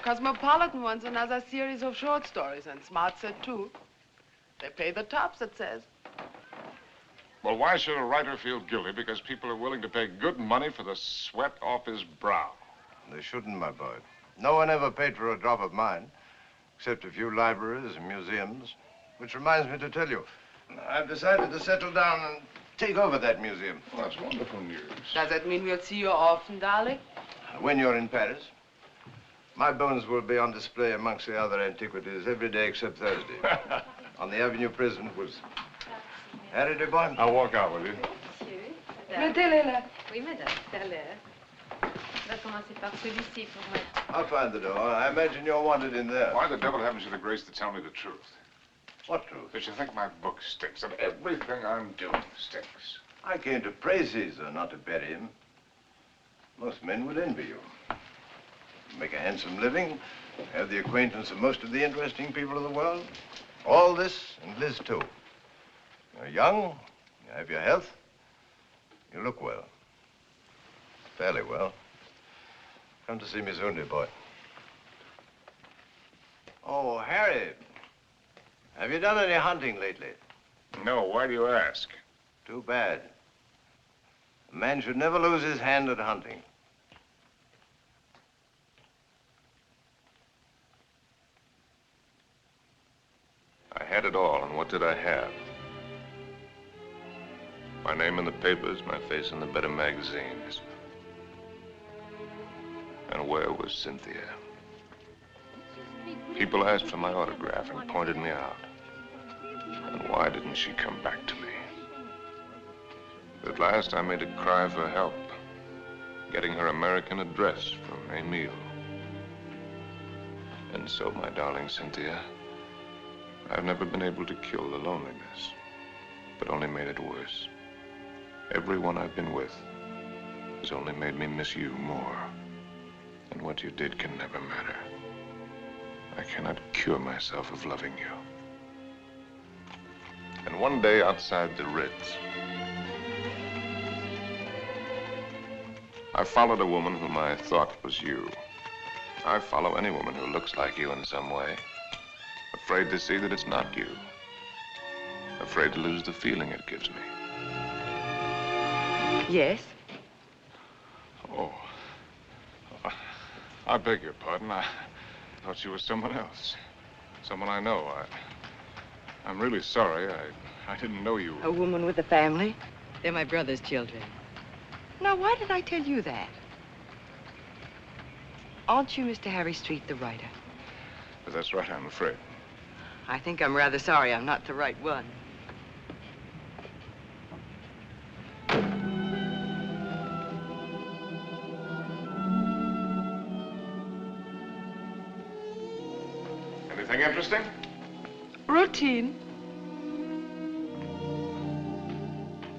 Cosmopolitan wants another series of short stories, and Smart said too. They pay the tops, it says. Well, why should a writer feel guilty because people are willing to pay good money for the sweat off his brow? They shouldn't, my boy. No one ever paid for a drop of mine, except a few libraries and museums. Which reminds me to tell you, I've decided to settle down and take over that museum. Well, that's wonderful news. Does that mean we'll see you often, darling? When you're in Paris, my bones will be on display amongst the other antiquities every day except Thursday. On the Avenue Prison was... Harry, dear boy. I'll walk out with you. Mettez-les là. Oui, madame, tout à l'heure. On va commencer par celui-ci pour moi. I'll find the door. I imagine you're wanted in there. Why the devil haven't you the grace to tell me the truth? What truth? That you think my book stinks, and everything I'm doing stinks. I came to praise Caesar, not to bury him. Most men would envy you. Make a handsome living, have the acquaintance of most of the interesting people of the world. All this, and Liz too. You're young, you have your health, you look well. Fairly well. Come to see me soon, dear boy. Oh, Harry, have you done any hunting lately? No, why do you ask? Too bad. A man should never lose his hand at hunting. I had it all, and what did I have? My name in the papers, my face in the better magazines. And where was Cynthia? People asked for my autograph and pointed me out. And why didn't she come back to me? At last, I made a cry for help, getting her American address from Emile. And so, my darling Cynthia, I've never been able to kill the loneliness, but only made it worse. Everyone I've been with has only made me miss you more. And what you did can never matter. I cannot cure myself of loving you. And one day outside the Ritz, I followed a woman whom I thought was you. I follow any woman who looks like you in some way, afraid to see that it's not you, afraid to lose the feeling it gives me. Yes? Oh. I beg your pardon. I thought you were someone else. Someone I know. I'm really sorry. I didn't know you. A woman with a family? They're my brother's children. Now, why did I tell you that? Aren't you Mr. Harry Street, the writer? But that's right, I'm afraid. I think I'm rather sorry I'm not the right one. Anything interesting? Routine.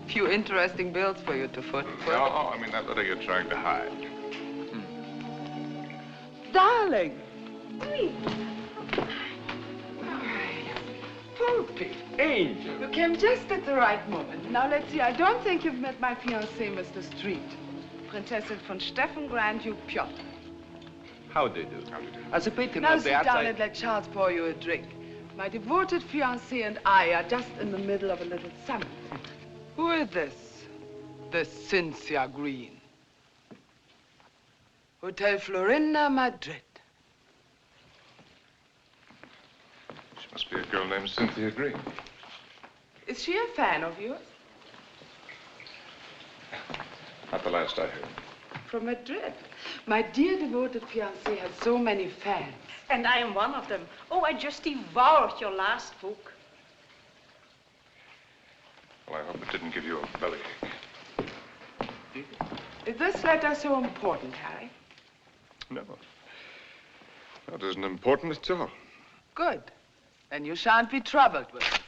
Few interesting bills for you to foot. No, I mean that letter you're trying to hide. Darling. Poopy. Angel. You came just at the right moment. Now, let's see. I don't think you've met my fiancé, Mr. Street. Prinzessin von Steffen, Grand Duke Piotr. How do you do? How do you do? As a patron Now of the sit down outside... and let Charles pour you a drink. My devoted fiancé and I are just in the middle of a little summit. Who is this? The Cynthia Green. Hotel Florinda, Madrid. She must be a girl named Cynthia Green. Is she a fan of yours? Not the last I heard. From Madrid. My dear devoted fiancé has so many fans. And I am one of them. Oh, I just devoured your last book. Well, I hope it didn't give you a bellyache. Is this letter so important, Harry? No. That isn't important at all. Good. Then you shan't be troubled with it.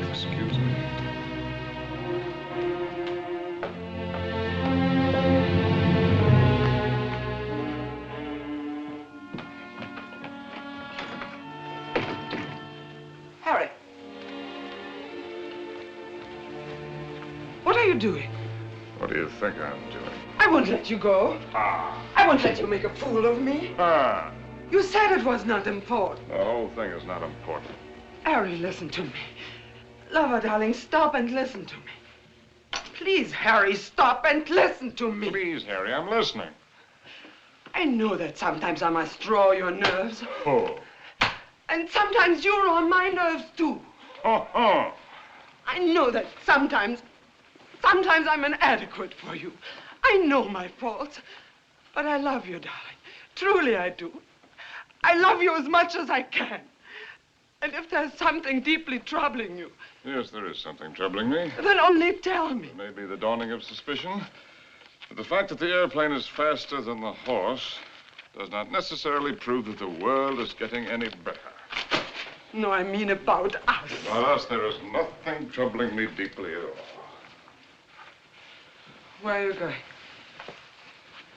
Excuse me. Harry. What are you doing? What do you think I'm doing? I won't let you go. Ah. I won't let you make a fool of me. Ah. You said it was not important. The whole thing is not important. Harry, listen to me. Lover, darling, stop and listen to me. Please, Harry, stop and listen to me. Please, Harry, I'm listening. I know that sometimes I must draw your nerves. Oh. And sometimes you're on my nerves, too. Oh. I know that sometimes I'm inadequate for you. I know my faults. But I love you, darling. Truly I do. I love you as much as I can. And if there's something deeply troubling you... Yes, there is something troubling me. Then only tell me. It may be the dawning of suspicion. But the fact that the airplane is faster than the horse does not necessarily prove that the world is getting any better. No, I mean about us. About us, there is nothing troubling me deeply at all. Where are you going?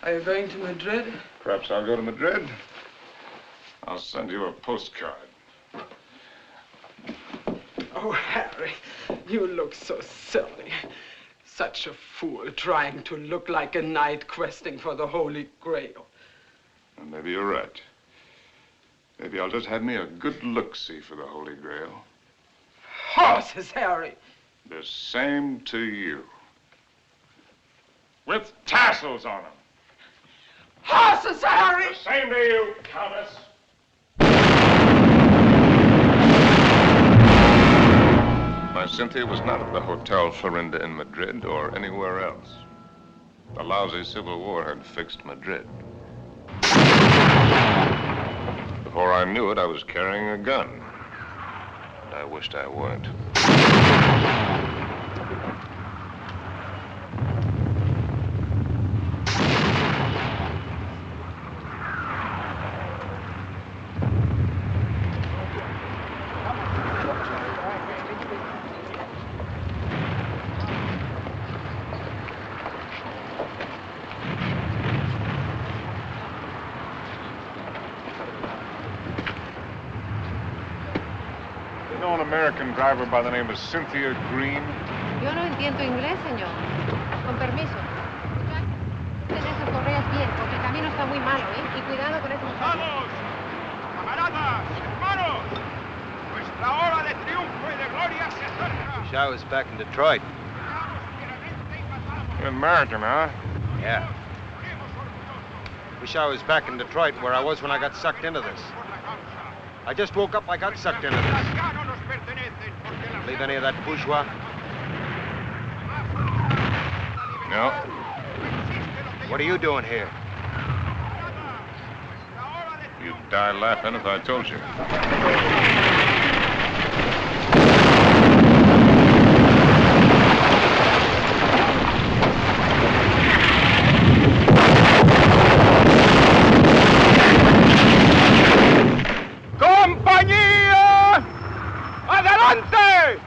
Are you going to Madrid? Perhaps I'll go to Madrid. I'll send you a postcard. Oh, Harry, you look so silly. Such a fool trying to look like a knight questing for the Holy Grail. Well, maybe you're right. Maybe I'll just have me a good look-see for the Holy Grail. Horses, Harry. The same to you. With tassels on them. Horses, Harry! The same to you, Countess. My Cynthia was not at the Hotel Florinda in Madrid or anywhere else. The lousy Civil War had fixed Madrid. Before I knew it, I was carrying a gun. And I wished I weren't. You know an American driver by the name of Cynthia Green? Yo no entiendo inglés, señor. Con permiso. Ten esas correas bien, porque el camino está muy malo, ¿eh? Y cuidado con esos... ¡Vamos! ¡Camaradas! ¡Hermanos! Nuestra hora de triunfo y de gloria se acerca. Wish I was back in Detroit. You're American, huh? Yeah. Wish I was back in Detroit where I was when I got sucked into this. I just woke up, I got sucked into this. Believe any of that bourgeois? No. What are you doing here? You'd die laughing if I told you. ¡Compañía! ¡Adelante!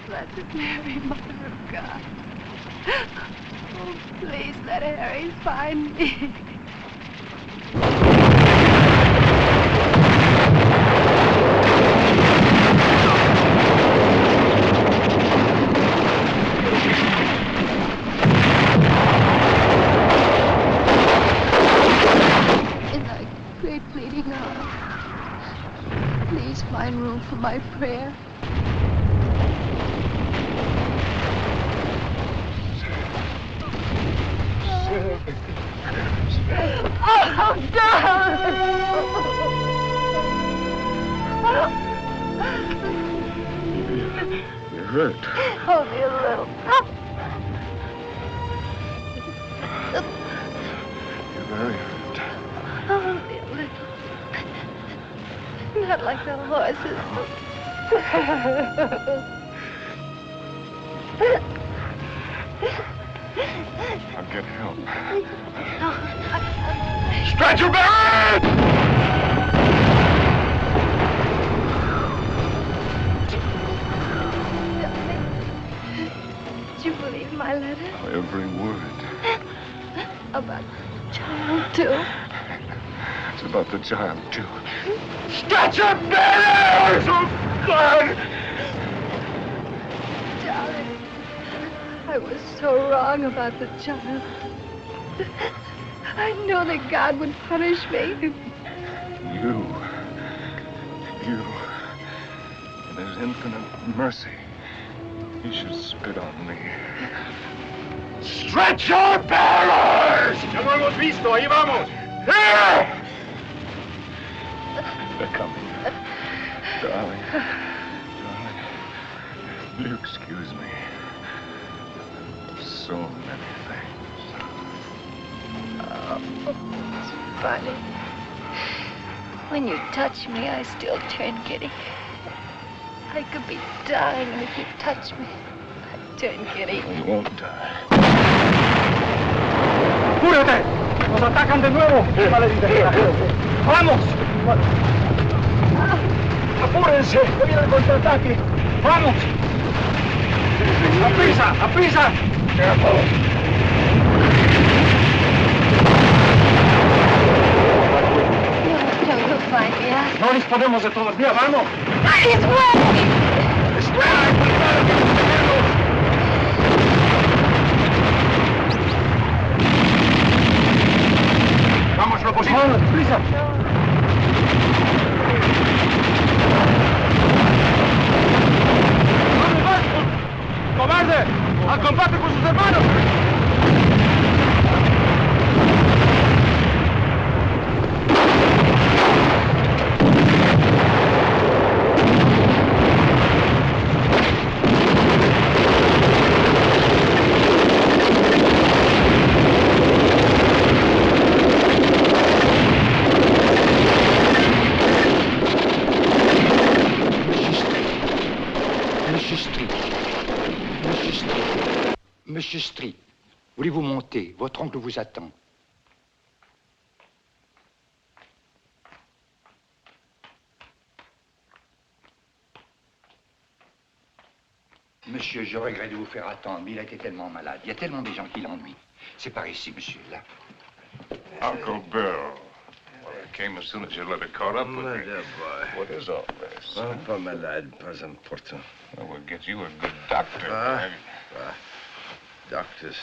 Blessed Mary, Mother of God. Oh, please let Harry find me. In thy great pleading hour, please find room for my prayer. Oh, You're hurt. Only a little. You're very hurt. Only a little. Not like the horses. I'll get help. Stretcher bearer! Did you believe my letter? Every word. About the child, too? It's about the child, too. Stretcher bearers! Oh, God! Darling, I was so wrong about the child. I know that God would punish me. You. In his infinite mercy, he should spit on me. Stretch your bearers! Ya lo hemos visto, ahí vamos. Here! They're coming. Darling. Darling. Will you excuse me? So many things. Oh, it's funny. When you touch me, I still turn giddy. I could be dying and if you touch me, I turn giddy. You won't die. ¡Apúrate! ¡Nos atacan de nuevo! ¡Vamos! ¡Apúrense! ¡Que viene el contraataque! ¡Vamos! ¡Aprisa! ¡Aprisa! No, you'll find me out. No disponemos de todavía, vamos. He's waiting! ¡Vamos, lo posible! ¡Vamos, prisa! ¡Vamos, vas! ¡Cobarde! ¡Al combate con sus hermanos! Monsieur Street, voulez-vous monter? Votre oncle vous attend. Monsieur, je regrette de vous faire attendre, mais il a été tellement malade. Il y a tellement de gens qui l'ennuient. C'est par ici, monsieur, là. Uncle Bill. Well, I came as soon as your letter caught up with me. dear boy. What is all this? Oh, pas malade, pas important. Well, we'll get you a good doctor. Doctors.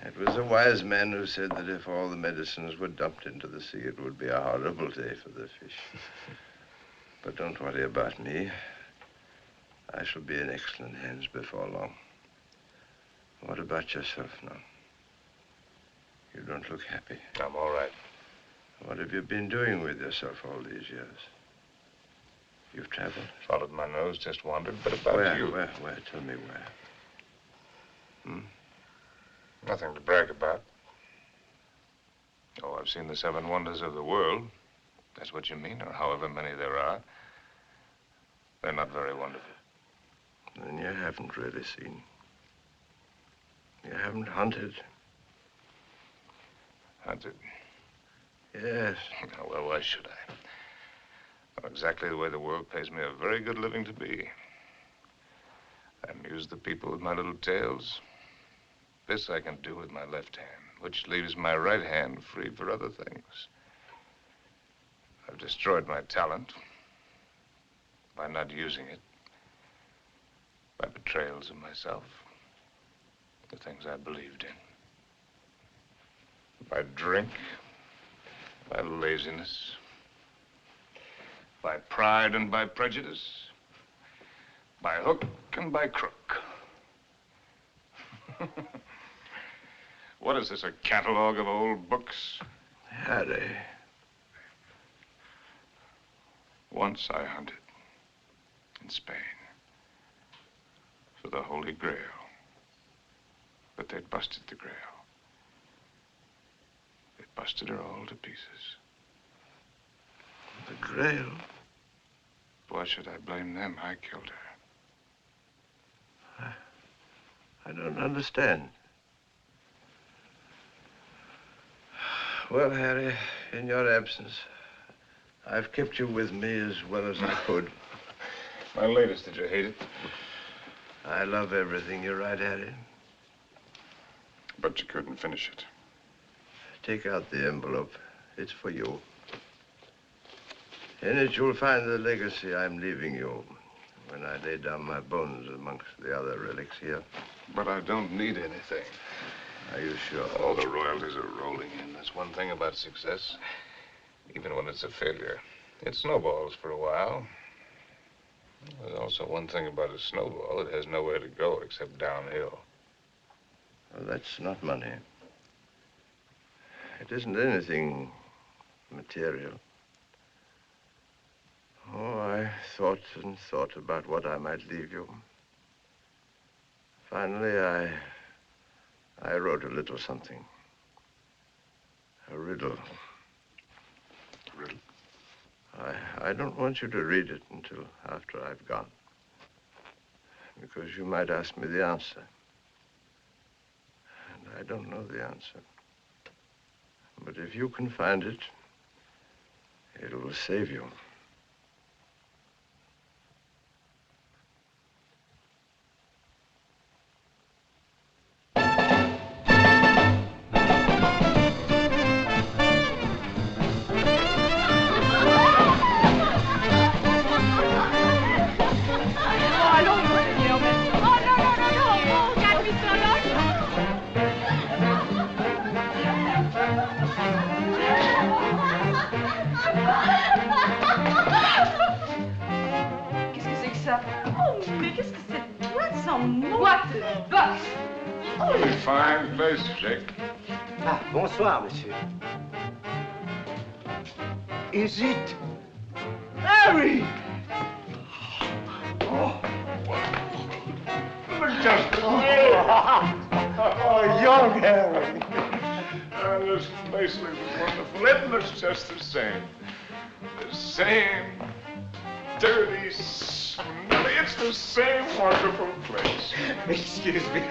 It was a wise man who said that if all the medicines were dumped into the sea, it would be a horrible day for the fish. But don't worry about me. I shall be in excellent hands before long. What about yourself now? You don't look happy. I'm all right. What have you been doing with yourself all these years? You've traveled? Followed my nose, just wandered, but about you. Where? Tell me where. Nothing to brag about. Oh, I've seen the 7 wonders of the world. That's what you mean, or however many there are. They're not very wonderful. Then you haven't really seen. You haven't hunted. Hunted? Yes. Oh, well, why should I? Well, exactly the way the world pays me a very good living to be. I amuse the people with my little tales. This I can do with my left hand, which leaves my right hand free for other things. I've destroyed my talent by not using it, by betrayals of myself, the things I believed in, by drink, by laziness, by pride and by prejudice, by hook and by crook. What is this, a catalog of old books? Harry. Once I hunted in Spain for the Holy Grail, but they'd busted the Grail. They busted her all to pieces. The Grail? Why should I blame them? I killed her. I don't understand. Well, Harry, in your absence, I've kept you with me as well as I could. My latest, did you hate it? I love everything you write, Harry. But you couldn't finish it. Take out the envelope. It's for you. In it, you'll find the legacy I'm leaving you when I lay down my bones amongst the other relics here. But I don't need anything. Are you sure? All the royalties are rolling in. That's one thing about success. Even when it's a failure, it snowballs for a while. There's also one thing about a snowball. It has nowhere to go except downhill. Well, that's not money. It isn't anything material. Oh, I thought and thought about what I might leave you. Finally, I wrote a little something. A riddle. Riddle? I don't want you to read it until after I've gone. Because you might ask me the answer. And I don't know the answer. But if you can find it, it will save you. Qu'est-ce que c'est que ça? Oh, mais qu'est-ce que cette boîte sans boîte de boxe? Really fine place, Jake. Ah, bonsoir, monsieur. Is it Harry? Oh, young Harry. This place looks wonderful. It looks just the same. The same dirty, smelly. It's the same wonderful place. Excuse me.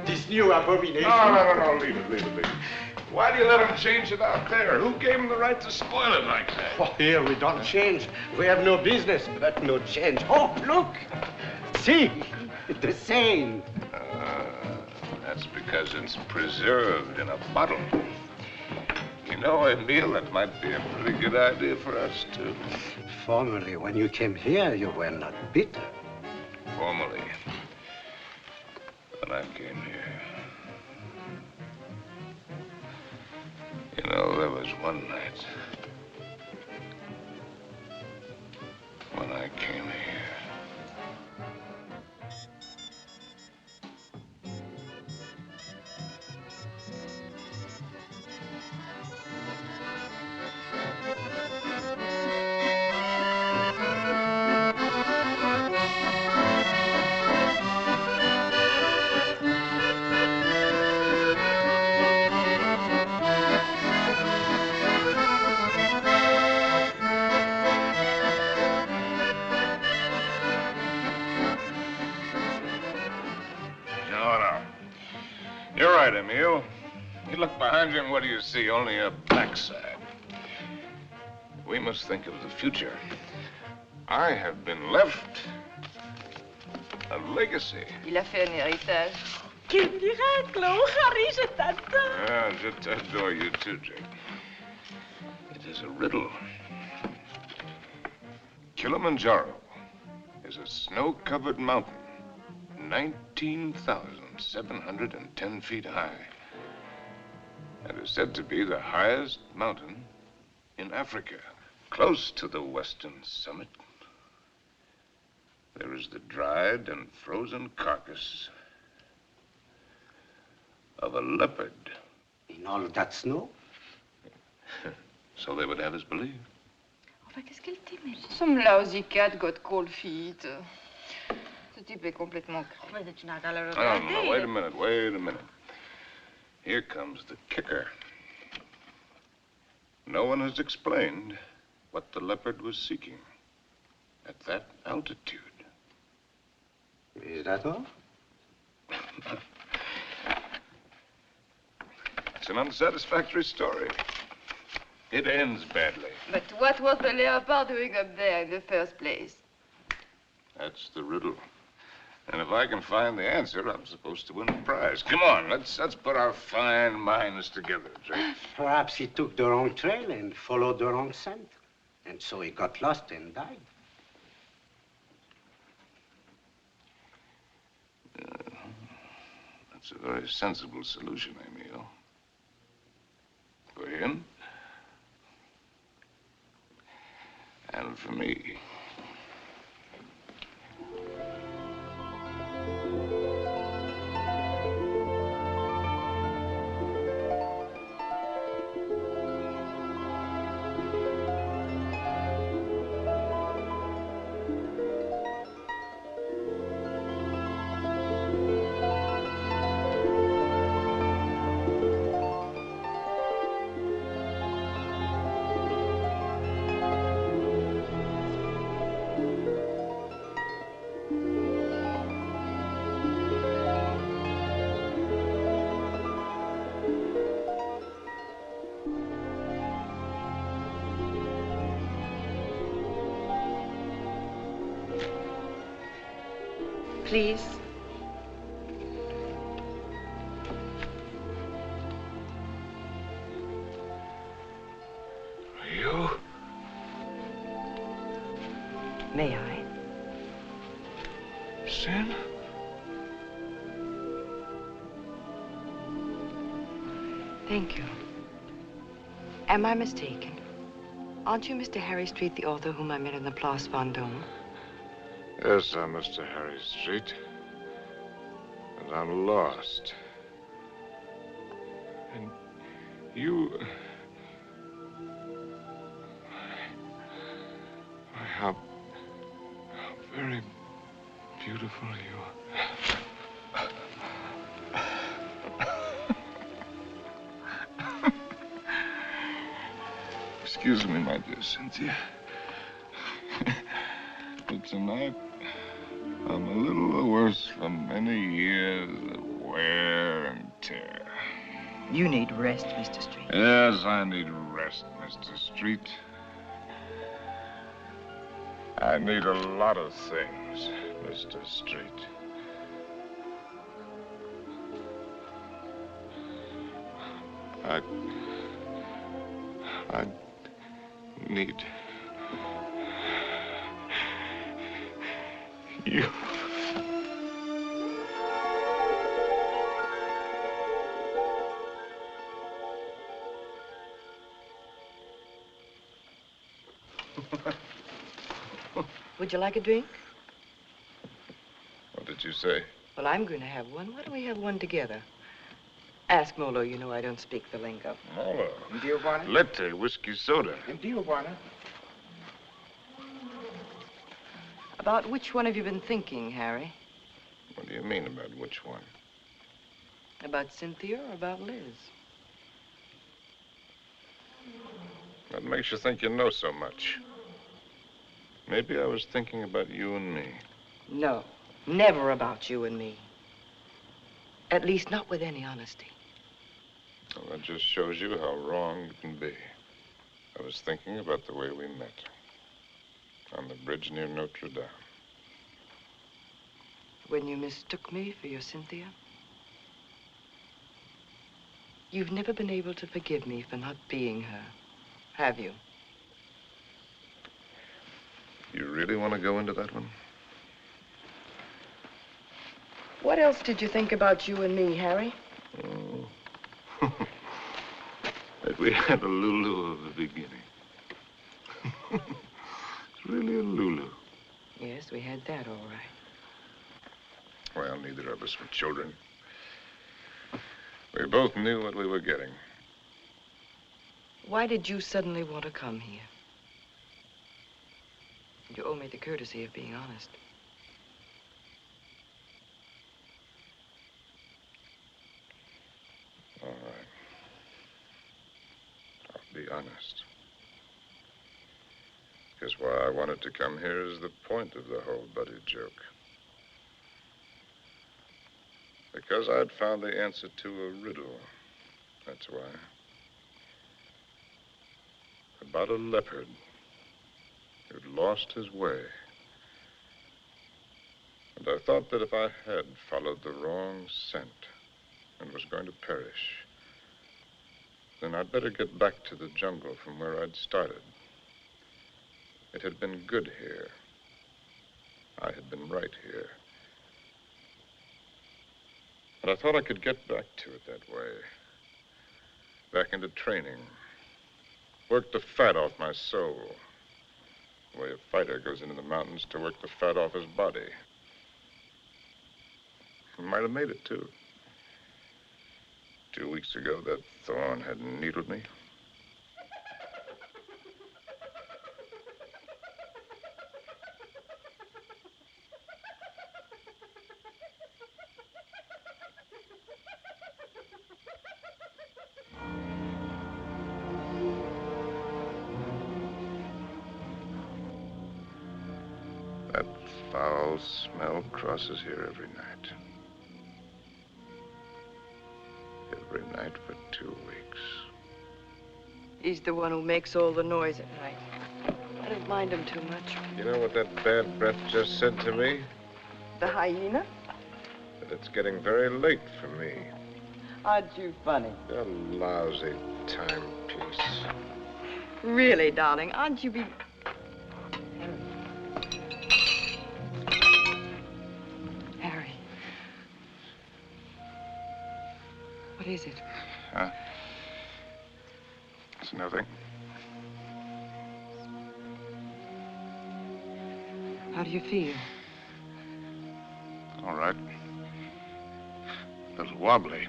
This new abomination. No. Leave it. Why do you let him change it out there? Who gave him the right to spoil it like that? Oh, here we don't change. We have no business, but no change. Oh, look. See, the same. That's because it's preserved in a bottle. You know, Emile, that might be a pretty good idea for us, too. Formerly, when you came here, you were not bitter. Formerly, when I came here. You know, there was one night when I came here. No. You're right, Emile. You look behind you and what do you see? Only a backside. We must think of the future. I have been left a legacy. Il a fait un héritage. Quel miracle! Oh, Harry, je t'adore. Yeah, je t'adore you too, Jake. It is a riddle. Kilimanjaro is a snow-covered mountain, 19,710 feet high, and is said to be the highest mountain in Africa. Close to the western summit, there is the dried and frozen carcass of a leopard. In all that snow? So they would have us believe. Enfin, qu'est-ce qu'elle t'aimait? Some lousy cat got cold feet. Ce type est complètement cru. Mais tu n'as qu'à le regarder. No, wait a minute. Here comes the kicker. No one has explained what the leopard was seeking at that altitude. Is that all? It's an unsatisfactory story. It ends badly. But what was the leopard doing up there in the first place? That's the riddle. And if I can find the answer, I'm supposed to win a prize. Come on, let's put our fine minds together, Jake. Perhaps he took the wrong trail and followed the wrong scent. And so he got lost and died. That's a very sensible solution, Emile. For him. And for me. Please. You? May I? Sin? Thank you. Am I mistaken? Aren't you Mr. Harry Street, the author whom I met in the Place Vendôme? Yes, I'm Mr. Harry Street. And I'm lost. And you... How very beautiful you are. Excuse me, my dear Cynthia. But tonight, I'm a little worse from many years of wear and tear. You need rest, Mr. Street. Yes, I need rest, Mr. Street. I need a lot of things, Mr. Street. I need you. Would you like a drink? What did you say? Well, I'm going to have one. Why don't we have one together? Ask Molo. You know I don't speak the lingo. Molo. Dio buona? Latte, whiskey soda. Dio buona? About which one have you been thinking, Harry? What do you mean about which one? About Cynthia or about Liz? What makes you think you know so much? Maybe I was thinking about you and me. No, never about you and me. At least not with any honesty. Well, that just shows you how wrong you can be. I was thinking about the way we met. On the bridge near Notre Dame. When you mistook me for your Cynthia? You've never been able to forgive me for not being her, have you? You really want to go into that one? What else did you think about you and me, Harry? Oh. That we had a Lulu of the beginning. It's really a Lulu. Yes, we had that, all right. Well, neither of us were children. We both knew what we were getting. Why did you suddenly want to come here? You owe me the courtesy of being honest. All right. I'll be honest. Because why I wanted to come here is the point of the whole buddy joke. Because I'd found the answer to a riddle. That's why. About a leopard who'd lost his way. And I thought that if I had followed the wrong scent and was going to perish, then I'd better get back to the jungle from where I'd started. It had been good here. I had been right here. And I thought I could get back to it that way. Back into training. Work the fat off my soul. The way a fighter goes into the mountains to work the fat off his body. I might have made it, too. 2 weeks ago, that thorn had needled me. That foul smell crosses here every night. Every night for 2 weeks. He's the one who makes all the noise at night. I don't mind him too much. You know what that bad breath just said to me? the hyena? But it's getting very late for me. Aren't you funny? A lousy timepiece. Really, darling, aren't you Harry. What is it? Huh? It's nothing. How do you feel? All right. A little wobbly.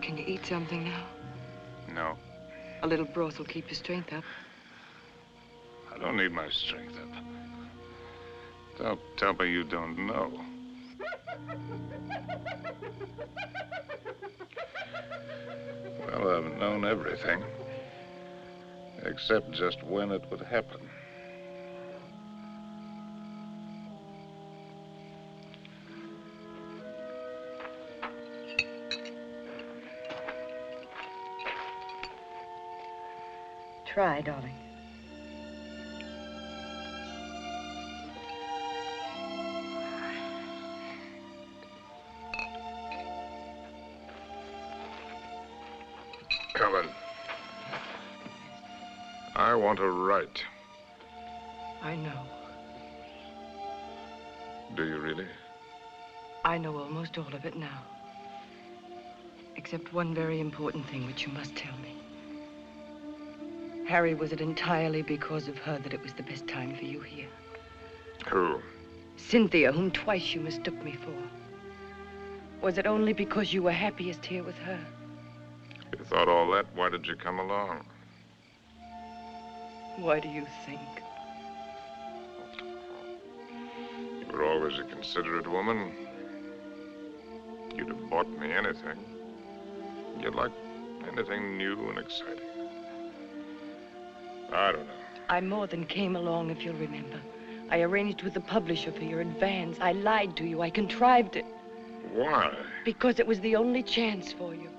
Can you eat something now? No, A little broth will keep your strength up. I don't need my strength up. Don't tell me you don't know. Well, I've known everything. Except just when it would happen. Try, darling. Helen, I want to write. I know. Do you really? I know almost all of it now. Except one very important thing which you must tell me. Harry, was it entirely because of her that it was the best time for you here? Who? Cynthia, whom twice you mistook me for. Was it only because you were happiest here with her? You thought all that, why did you come along? Why do you think? You were always a considerate woman. You'd have bought me anything. You liked anything new and exciting. I don't know. I more than came along, if you'll remember. I arranged with the publisher for your advance. I lied to you. I contrived it. Why? Because it was the only chance for you.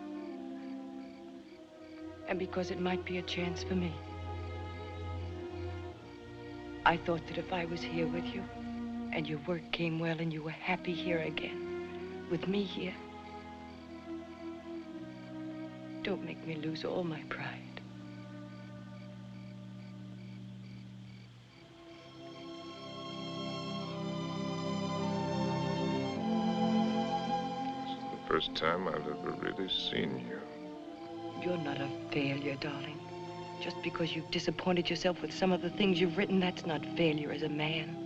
And because it might be a chance for me. I thought that if I was here with you, and your work came well, and you were happy here again, with me here, don't make me lose all my pride. First time I've ever really seen you. You're not a failure, darling. Just because you've disappointed yourself with some of the things you've written, that's not failure as a man.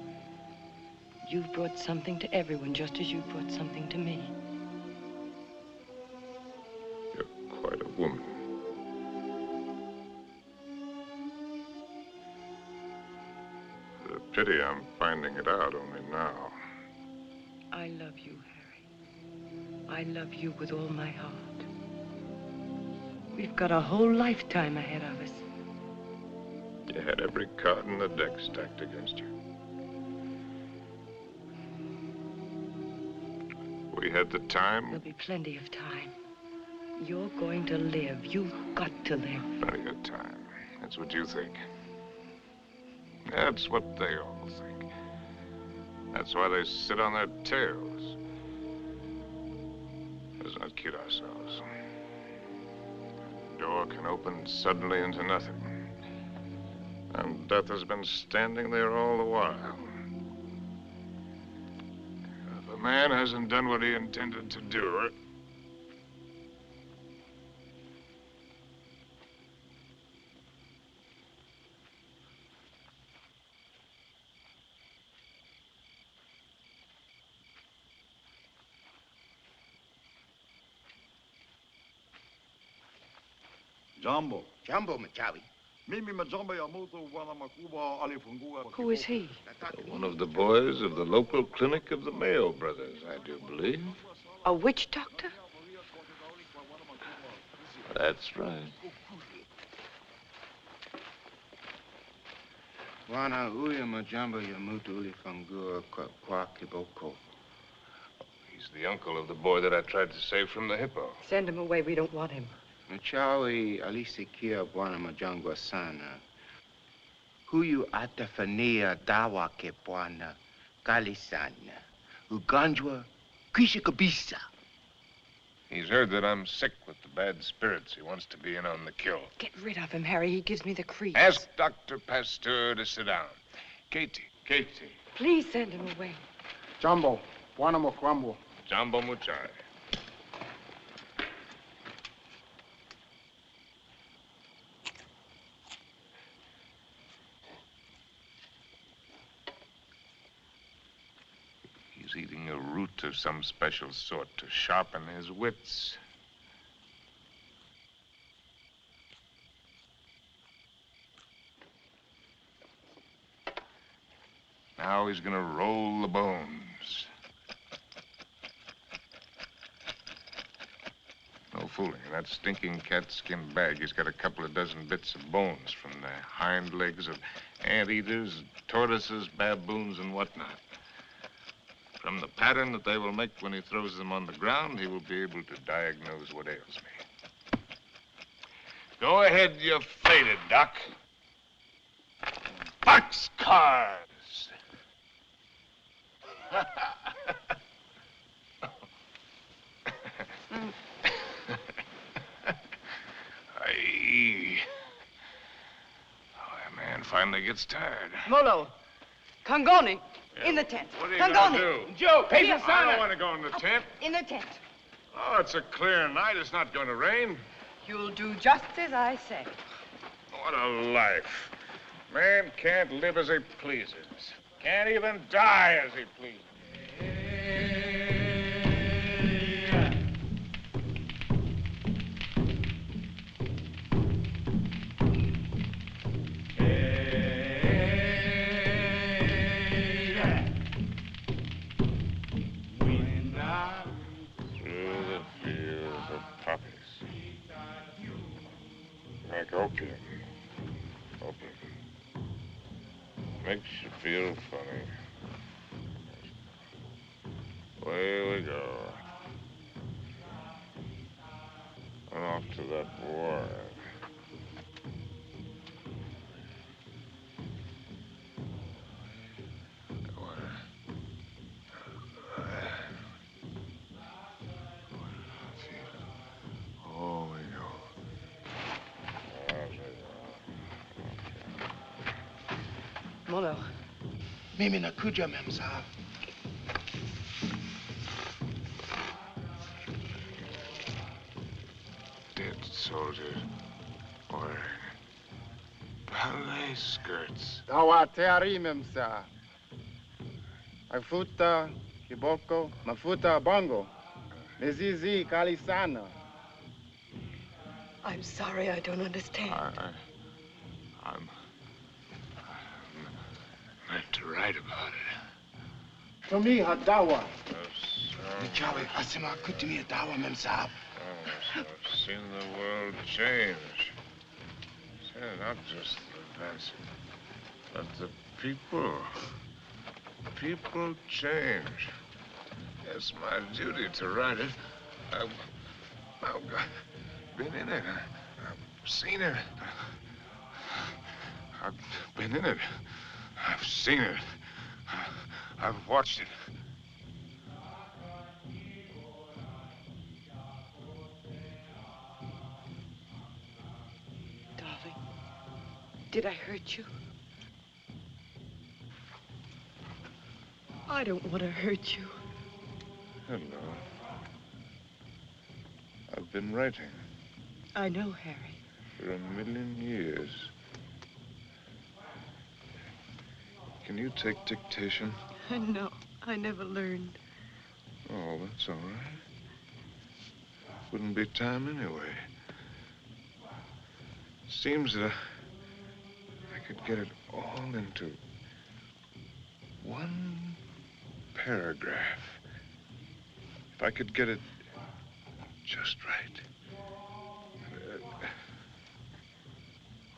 You've brought something to everyone, just as you've brought something to me. You're quite a woman. It's a pity I'm finding it out only now. I love you, Harry. I love you with all my heart. We've got a whole lifetime ahead of us. You had every card in the deck stacked against you. We had the time. There'll be plenty of time. You're going to live. You've got to live. Plenty of time. That's what you think. That's what they all think. That's why they sit on their tails. Let's not kid ourselves. The door can open suddenly into nothing. And death has been standing there all the while. If a man hasn't done what he intended to do, Jambo. Jambo, Machawi. Mimi majambo ya moto wana makubwa alifungua. Who is he? one of the boys of the local clinic of the Mayo brothers, I do believe. A witch doctor? That's right. Wana uya majambo ya mutu ulifungua kwa kiboko. He's the uncle of the boy that I tried to save from the hippo. Send him away. We don't want him. Machawi alisikia Bwana Majangwa sana. Huyu atafania dawa ke Bwana kali sana. Ugonjwa kwisha kabisa. He's heard that I'm sick with the bad spirits. He wants to be in on the kill. Get rid of him, Harry. He gives me the creeps. Ask Dr. Pasteur to sit down. Katie. Please send him away. Jumbo, Bwana Mokwambo. Jumbo Muchai. He's eating a root of some special sort to sharpen his wits. Now he's gonna roll the bones. No fooling. In that stinking catskin bag, he's got a couple of dozen bits of bones from the hind legs of anteaters, tortoises, baboons, and whatnot. From the pattern that they will make when he throws them on the ground, he will be able to diagnose what ails me. Go ahead, you're faded, Doc. Boxcars! Aye. Oh, that man finally gets tired. Molo, Kangoni, in the tent. What are you Kangoni. gonna do? Joe, I don't want to go in the tent. In the tent. Oh, it's a clear night. It's not going to rain. You'll do just as I say. What a life. Man can't live as he pleases. Can't even die as he pleases. Through the fields of poppies. Like opium. Opium. Makes you feel funny. Away we go. And off to that war. Oh, we go. Molo. Mimi nakuja, mem sahab. Dead soldiers wearing ballet skirts. Dawa teari memsa. Mafuta kiboko, mafuta bongo. Mizizi kali sana. I'm sorry, I don't understand. I'm meant to write about it. To me, hadawa. Machawi asema kutumia dawa, mem sahab. I've seen the world change. Not just the events, but the people. People change. It's my duty to write it. I've been in it. I've seen it. I've been in it. I've seen it. I've watched it. Darling, did I hurt you? I don't want to hurt you. Hello. I've been writing. I know, Harry. For 1,000,000 years. Can you take dictation? No, I never learned. Oh, that's all right. Wouldn't be time anyway. Seems that I could get it all into one paragraph. If I could get it just right.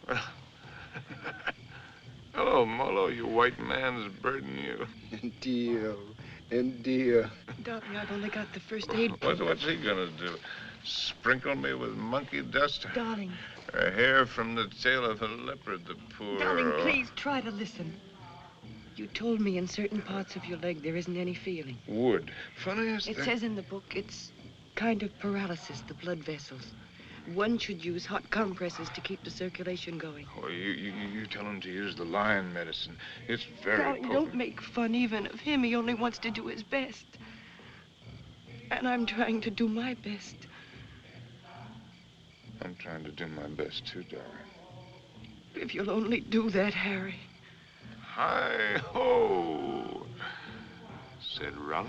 Well, hello, Molo, you white man's burden, you. Dear, and dear. Darling, I've only got the first aid. What's he gonna do? Sprinkle me with monkey dust. Darling. A hair from the tail of a leopard, the poor... Darling, please try to listen. You told me in certain parts of your leg there isn't any feeling. Wood. Funniest It thing... says in the book it's kind of paralysis, the blood vessels. One should use hot compresses to keep the circulation going. Oh, you tell him to use the lion medicine. It's very Darling, potent. don't make fun even of him. He only wants to do his best. And I'm trying to do my best. I'm trying to do my best, too, darling. If you'll only do that, Harry. Hi-ho, said Raleigh.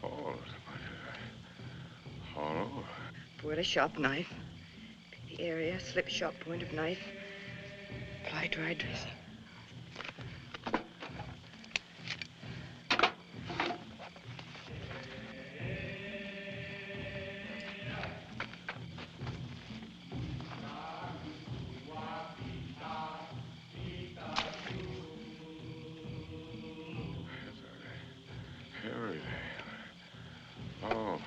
All over. Pour a sharp knife. The area, slip sharp point of knife. Apply dry dressing. Harry. Oh.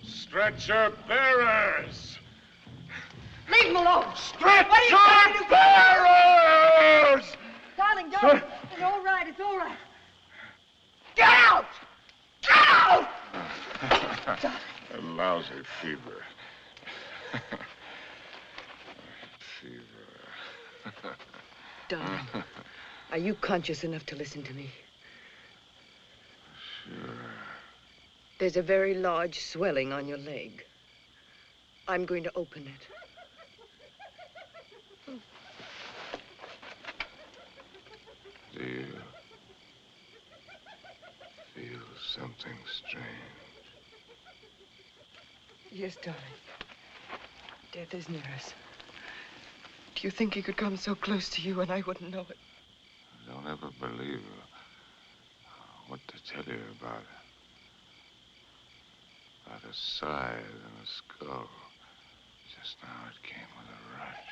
Stretcher bearers! Leave him alone! Stretcher bearers! Darling, darling, it's all right, it's all right. Get out! Get out! A lousy fever. Fever. Darling, are you conscious enough to listen to me? Sure. There's a very large swelling on your leg. I'm going to open it. Do you feel something strange? Yes, darling. Death is near us. Do you think he could come so close to you and I wouldn't know it? Don't ever believe what to tell you about it. About a scythe and a skull. Just now it came with a rush.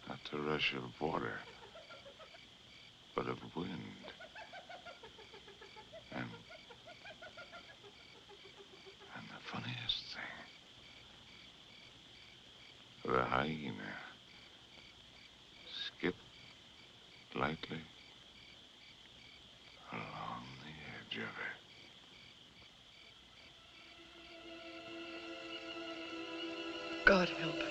Not the rush of water, but of wind. And the funniest thing, the hyena skipped lightly along the edge of it. God help us.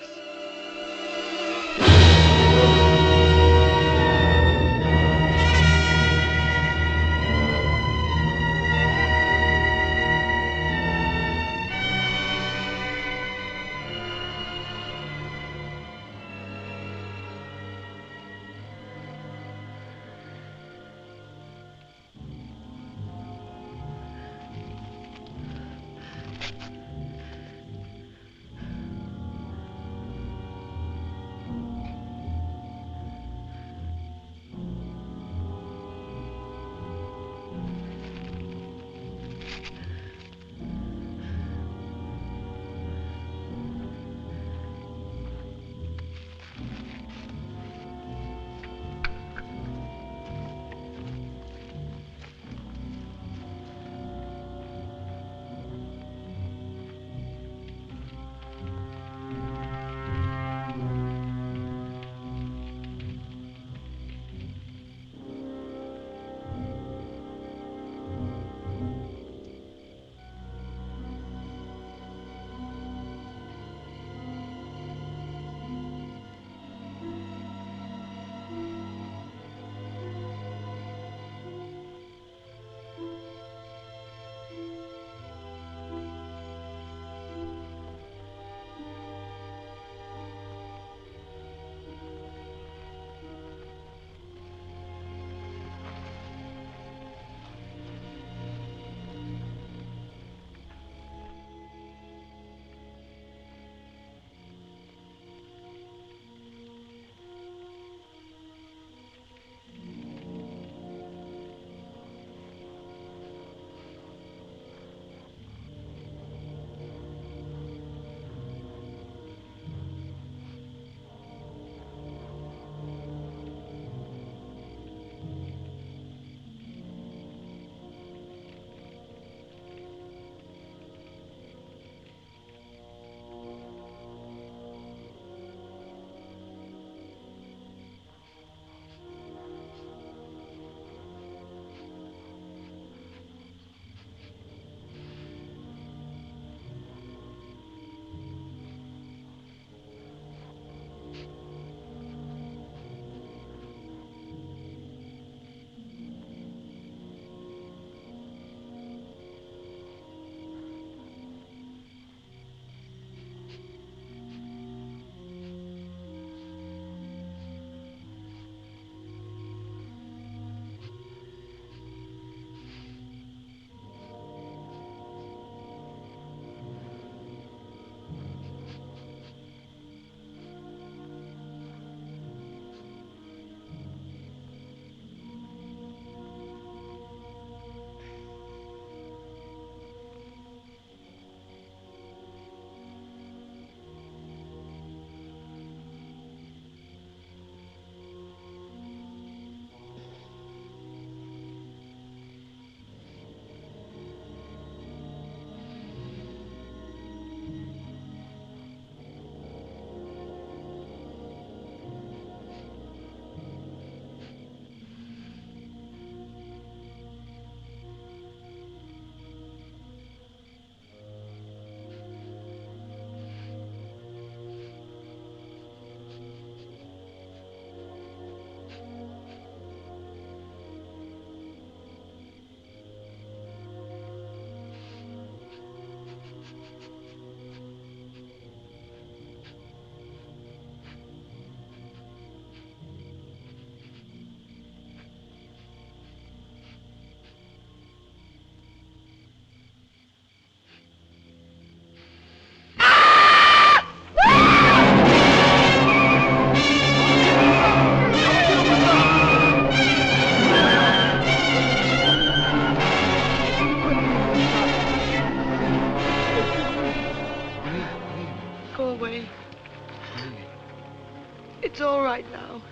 It's all right now.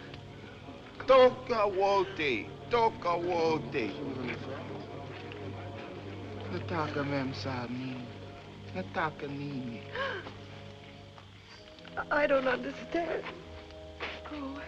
Toka wote. Toka wote. Nataka mem sa amin. Nataka nini. I don't understand. Go away.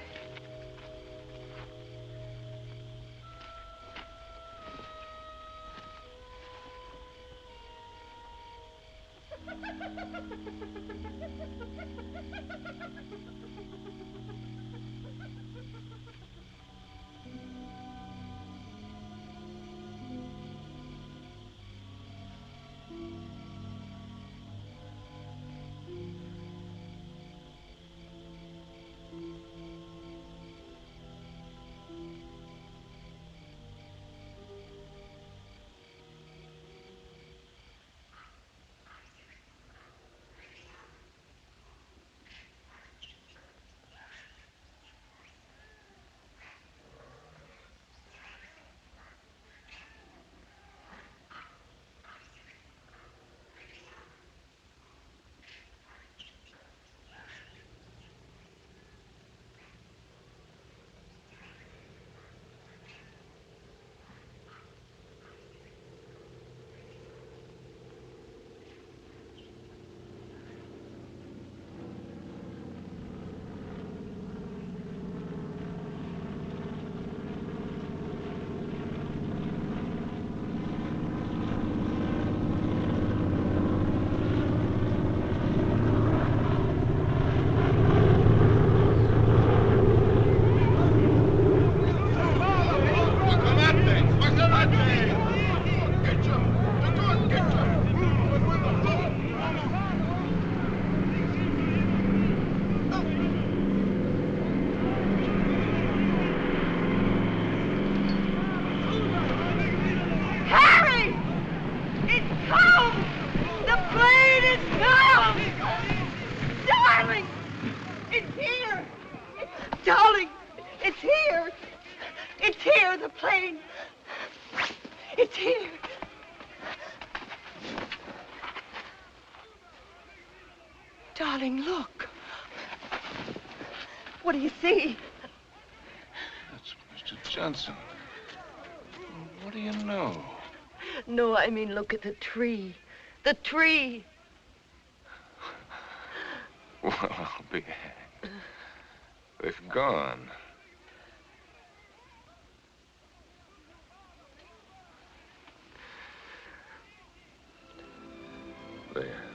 Darling, it's here. It's here, the plane. It's here. Darling, look. What do you see? That's Mr. Johnson. What do you know? No, I mean, look at the tree. The tree. Well, I'll be hanged. They've gone. There.